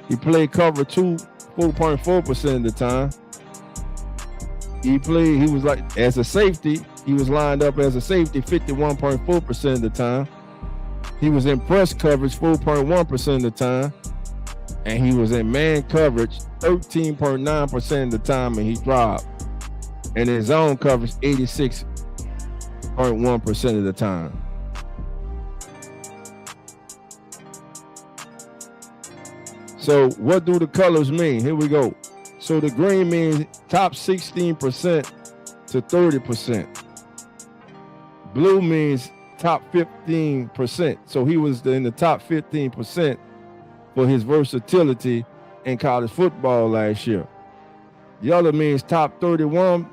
He played cover 2 4.4% of the time. He was like as a safety, he was lined up as a safety 51.4% of the time. He was in press coverage 4.1% of the time. And he was in man coverage 13.9% of the time, and he dropped. And in zone coverage 86.1% of the time. So what do the colors mean? Here we go. So the green means top 16% to 30%. Blue means top 15%. So he was in the top 15% for his versatility in college football last year. Yellow means top 31%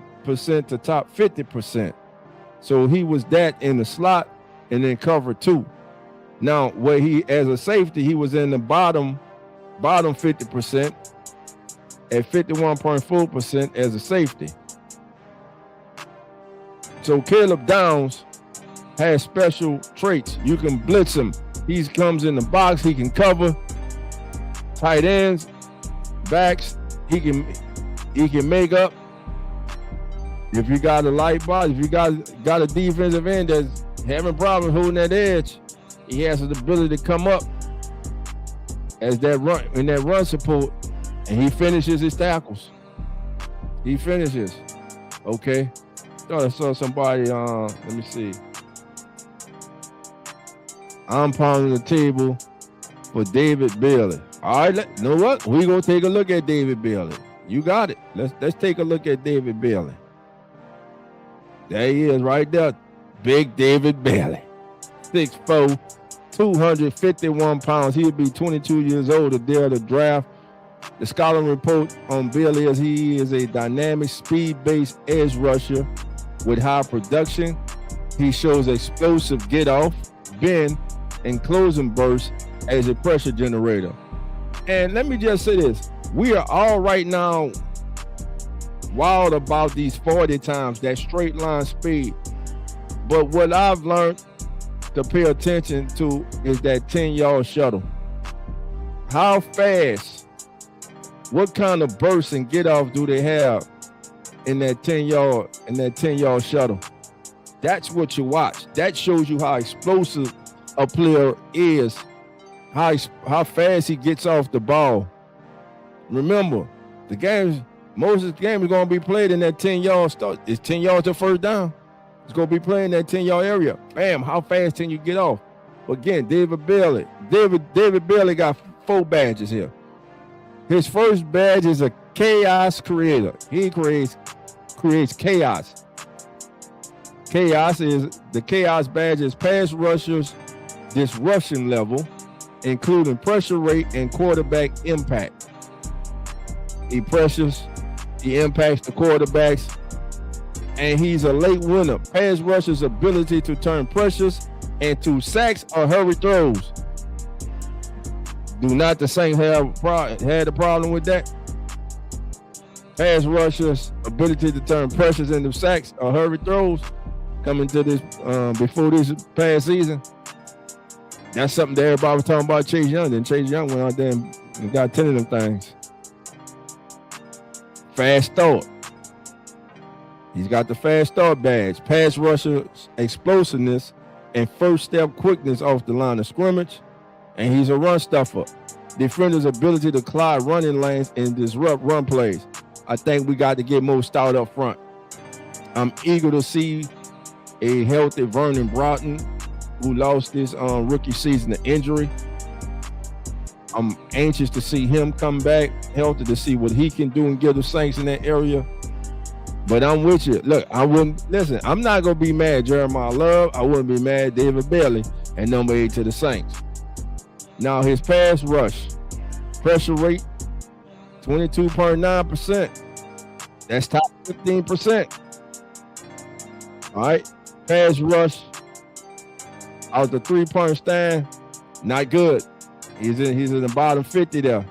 to top 50%. So he was that in the slot and then cover 2. Now, where he, as a safety, he was in the bottom 50% at 51.4% as a safety. So Caleb Downs has special traits. You can blitz him. He comes in the box. He can cover tight ends, backs. He can make up. If you got a light box, if you got a defensive end that's having problems holding that edge, he has the ability to come up as that run support, and he finishes his tackles. He finishes. Okay. Thought I saw somebody. Let me see. I'm pounding the table for David Bailey. All right, you know what? We're gonna take a look at David Bailey. You got it. Let's take a look at David Bailey. There he is right there. Big David Bailey. 6'4", 251 pounds. He'll be 22 years old the day of the draft. The scouting report on Bailey is he is a dynamic, speed-based edge rusher with high production. He shows explosive get-off, bend, and closing bursts as a pressure generator. And let me just say this. We are all right now wild about these 40 times, that straight line speed. But what I've learned to pay attention to is that 10-yard shuttle. How fast, what kind of burst and get off do they have in that 10-yard shuttle? That's what you watch. That shows you how explosive a player is, how fast he gets off the ball. Remember, most of the game is going to be played in that 10-yard start. It's 10 yards to first down. It's going to be playing that 10-yard area. Bam, how fast can you get off? Again, David Bailey. David Bailey got 4 badges here. His first badge is a chaos creator. He creates chaos. The chaos badge is pass rushers disruption level, including pressure rate and quarterback impact. He pressures, he impacts the quarterbacks, and he's a late winner. Pass rushers' ability to turn pressures into sacks or hurry throws. Do not the Saints had a problem with that? Pass rushers' ability to turn pressures into sacks or hurry throws coming to this before this past season. That's something that everybody was talking about Chase Young. Then Chase Young went out there and got 10 of them things. Fast start. He's got the fast start badge. Pass rushers' explosiveness and first step quickness off the line of scrimmage. And he's a run stuffer. Defenders' ability to clog running lanes and disrupt run plays. I think we got to get more stout up front. I'm eager to see a healthy Vernon Broughton, who lost his rookie season to injury. I'm anxious to see him come back healthy, to see what he can do and give the Saints in that area. But I'm with you. Look, I wouldn't listen. I'm not gonna be mad at Jeremiah Love. I wouldn't be mad at David Bailey at number 8 to the Saints. Now his pass rush pressure rate 22.9%. That's top 15%. All right, pass rush out the 3-point stand, not good. He's in the bottom 50 there.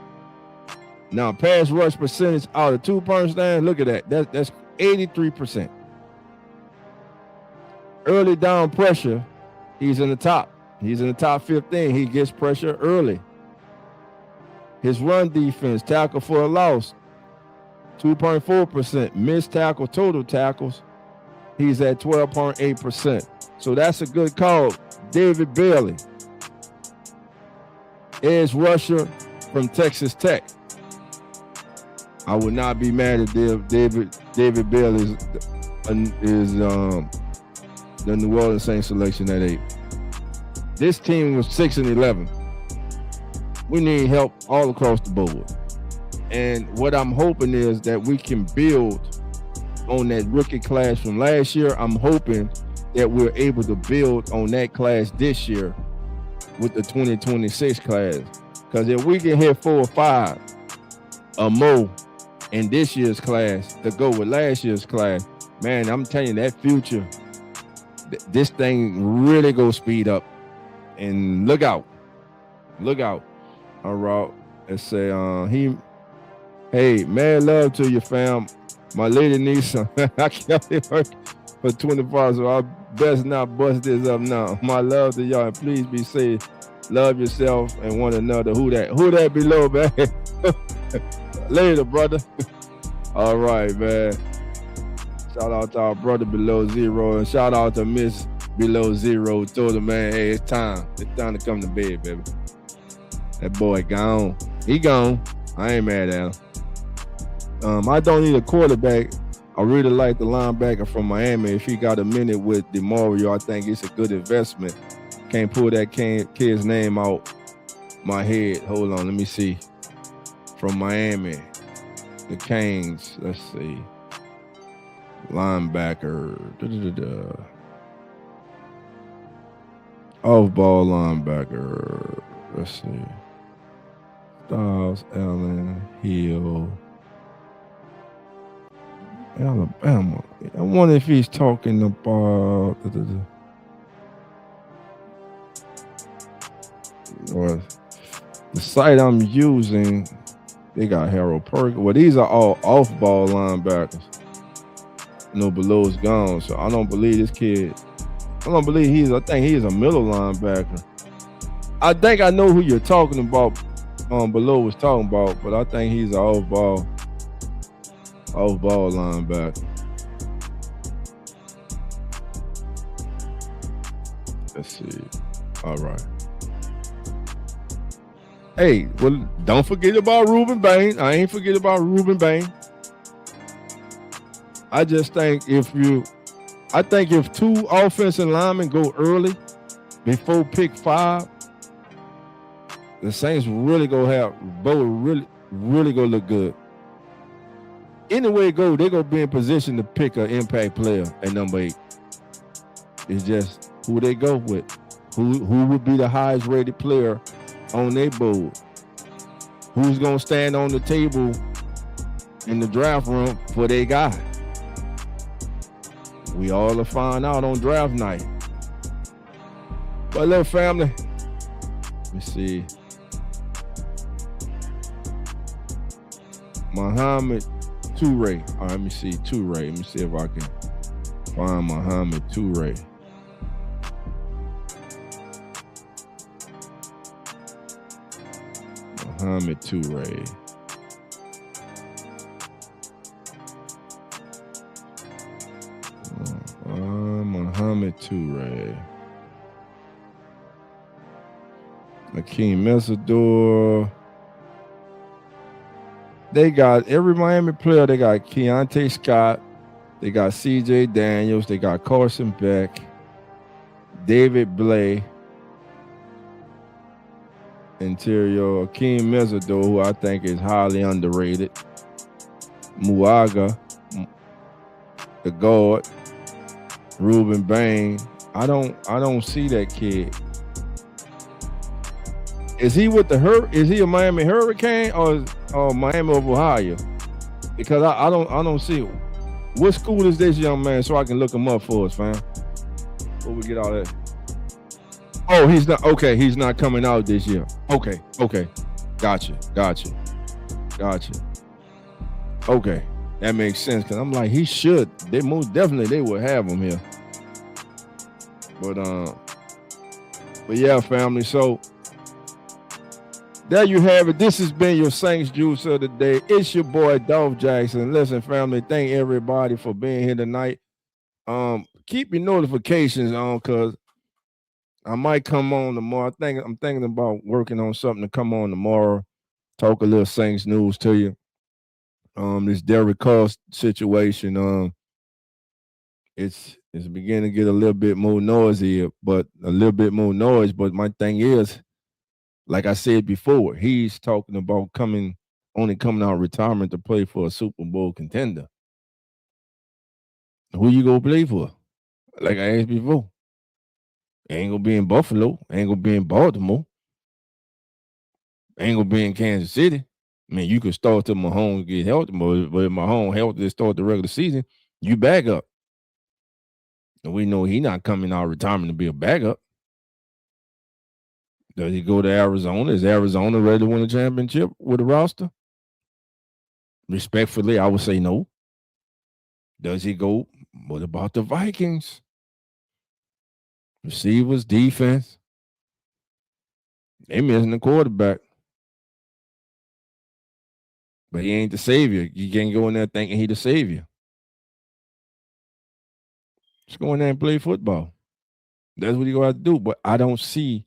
Now pass rush percentage out of 2-point stand. Look at that. That's 83%. Early down pressure, he's in the top. He's in the top 15. He gets pressure early. His run defense, tackle for a loss, 2.4%. Missed tackle, total tackles, he's at 12.8%. So that's a good call. David Bailey, edge rusher from Texas Tech. I would not be mad at David Bailey is the New Orleans Saints selection at 8. This team was 6-11. We need help all across the board. And what I'm hoping is that we can build on that rookie class from last year. I'm hoping that we're able to build on that class this year with the 2026 class. Because if we can hit 4 or 5 or more in this year's class to go with last year's class, man, I'm telling you, that future, this thing really go speed up. And look out. All right. Let's say hey, mad love to you, fam. My lady niece, I kept it for 24 hours, so I best not bust this up now. My love to y'all, and please be safe. Love yourself and one another. Who that below, man? Later, brother. All right, man. Shout out to our brother below zero, and shout out to Miss below zero. Told her, man, hey, it's time. It's time to come to bed, baby. That boy gone. He gone. I ain't mad at him. I don't need a quarterback. I really like the linebacker from Miami. If he got a minute with DeMario, I think it's a good investment. Can't pull that kid's name out my head. Hold on, let me see. From Miami, the Canes. Let's see. Linebacker. Off-ball linebacker. Let's see. Styles, Allen, Hill. Alabama. I wonder if he's talking about or the site I'm using. They got Harold Perkins. Well, these are all off-ball linebackers. No, Below's gone, so I don't believe this kid. I think he's a middle linebacker. I think I know who you're talking about. Below was talking about, but I think he's an off-ball linebacker. Let's see. All right. Hey, well, don't forget about Ruben Bain. I ain't forget about Ruben Bain. I just think if 2 offensive linemen go early before pick 5, the Saints really gonna have Bo really gonna look good. Anyway it go, they're gonna be in position to pick an impact player at number 8. It's just who they go with. Who would be the highest rated player on their board? Who's gonna stand on the table in the draft room for their guy? We all will find out on draft night. But look, family, let me see. Muhammad Toure. All right, let me see Toure. Let me see if I can find Muhammad Toure. Muhammad Toure. Muhammad Toure. Akeem Mesidor. They got every Miami player. They got Keontae Scott. They got C.J. Daniels. They got Carson Beck. David Blay. Interior. Akeem Mesidor, who I think is highly underrated. Muaga. the guard, Ruben Bain. I don't see that kid. Is he with the Is he a Miami Hurricane or Miami of Ohio? Because I don't see it. What school is this young man so I can look him up for us, fam? Before we get all that. Oh, he's not okay. He's not coming out this year. Okay. Gotcha. Okay, that makes sense because I'm like, he should. They most definitely they would have him here. But yeah, family. So there you have it. This has been your Saints Juice of the day. It's your boy Dolph Jackson. Listen, family, thank everybody for being here tonight. Keep your notifications on because I might come on tomorrow. I'm thinking about working on something to come on tomorrow. Talk a little Saints news to you. This Derek Carr situation. It's beginning to get a little bit more noisy, but But my thing is, like I said before, he's talking about only coming out of retirement to play for a Super Bowl contender. Who you gonna play for? Like I asked before. Ain't gonna be in Buffalo. Ain't gonna be in Baltimore. Ain't gonna be in Kansas City. I mean, you could start till Mahomes get healthy, but if Mahomes healthy to start the regular season, you back up. And we know he's not coming out of retirement to be a backup. Does he go to Arizona? Is Arizona ready to win a championship with a roster? Respectfully, I would say no. Does he go? What about the Vikings? Receivers, defense. They missing the quarterback. But he ain't the savior. You can't go in there thinking he the savior. Just go in there and play football. That's what he gonna have to do. But I don't see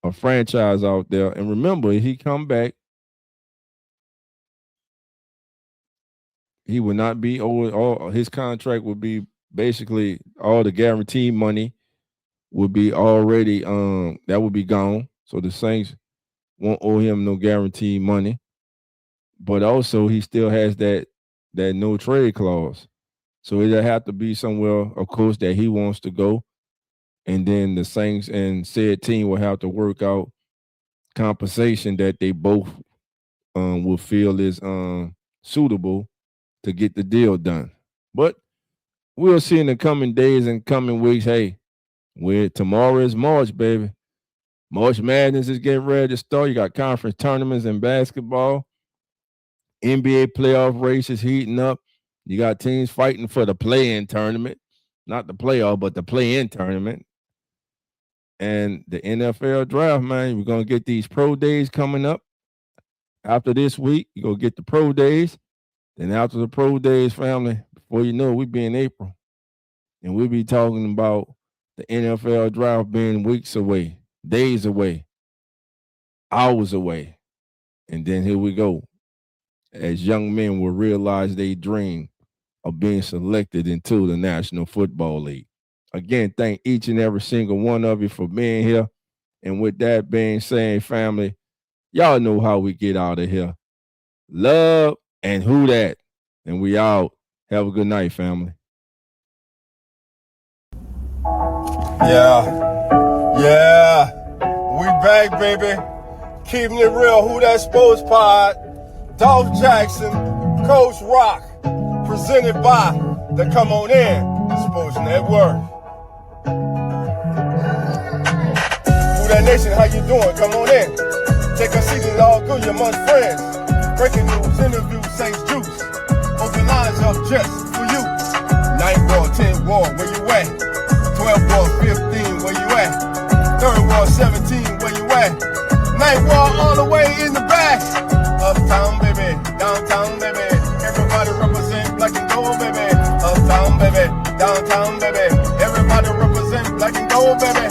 a franchise out there. And remember, if he come back, he would not be all his contract would be basically all the guaranteed money would be already that would be gone. So the Saints won't owe him no guaranteed money. But also he still has that no trade clause. So it'll have to be somewhere, of course, that he wants to go. And then the Saints and said team will have to work out compensation that they both will feel is suitable to get the deal done. But we'll see in the coming days and coming weeks. Hey, tomorrow is March, baby. March Madness is getting ready to start. You got conference tournaments in basketball. NBA playoff races heating up. You got teams fighting for the play-in tournament. Not the playoff, but the play-in tournament. And the NFL draft, man, we're going to get these pro days coming up. After this week, you're going to get the pro days. Then after the pro days, family, before you know it, we'll be in April. And we'll be talking about the NFL draft being weeks away, days away, hours away. And then here we go. As young men will realize they dream of being selected into the National Football League. Again, thank each and every single one of you for being here. And with that being said, family, y'all know how we get out of here. Love and who that. And we out. Have a good night, family. Yeah. We back, baby. Keeping it real. Who That Sports Pod. Dolph Jackson, Coach Rock, presented by the Come On In Sports Network. Who That Nation, how you doing? Come on in. Take a seat, it's all good, you're amongst friends. Breaking news, interviews, Saints Juice. Open lines up just for you. 9 ball, 10 ball, where you at? 12 ball, 15, where you at? 3rd ball, 17, where you at? 9th ball, all the way in the back. Uptown, baby, downtown, baby. Everybody represent black and gold, baby. Uptown, baby, downtown, baby. Everybody represent black and gold, baby.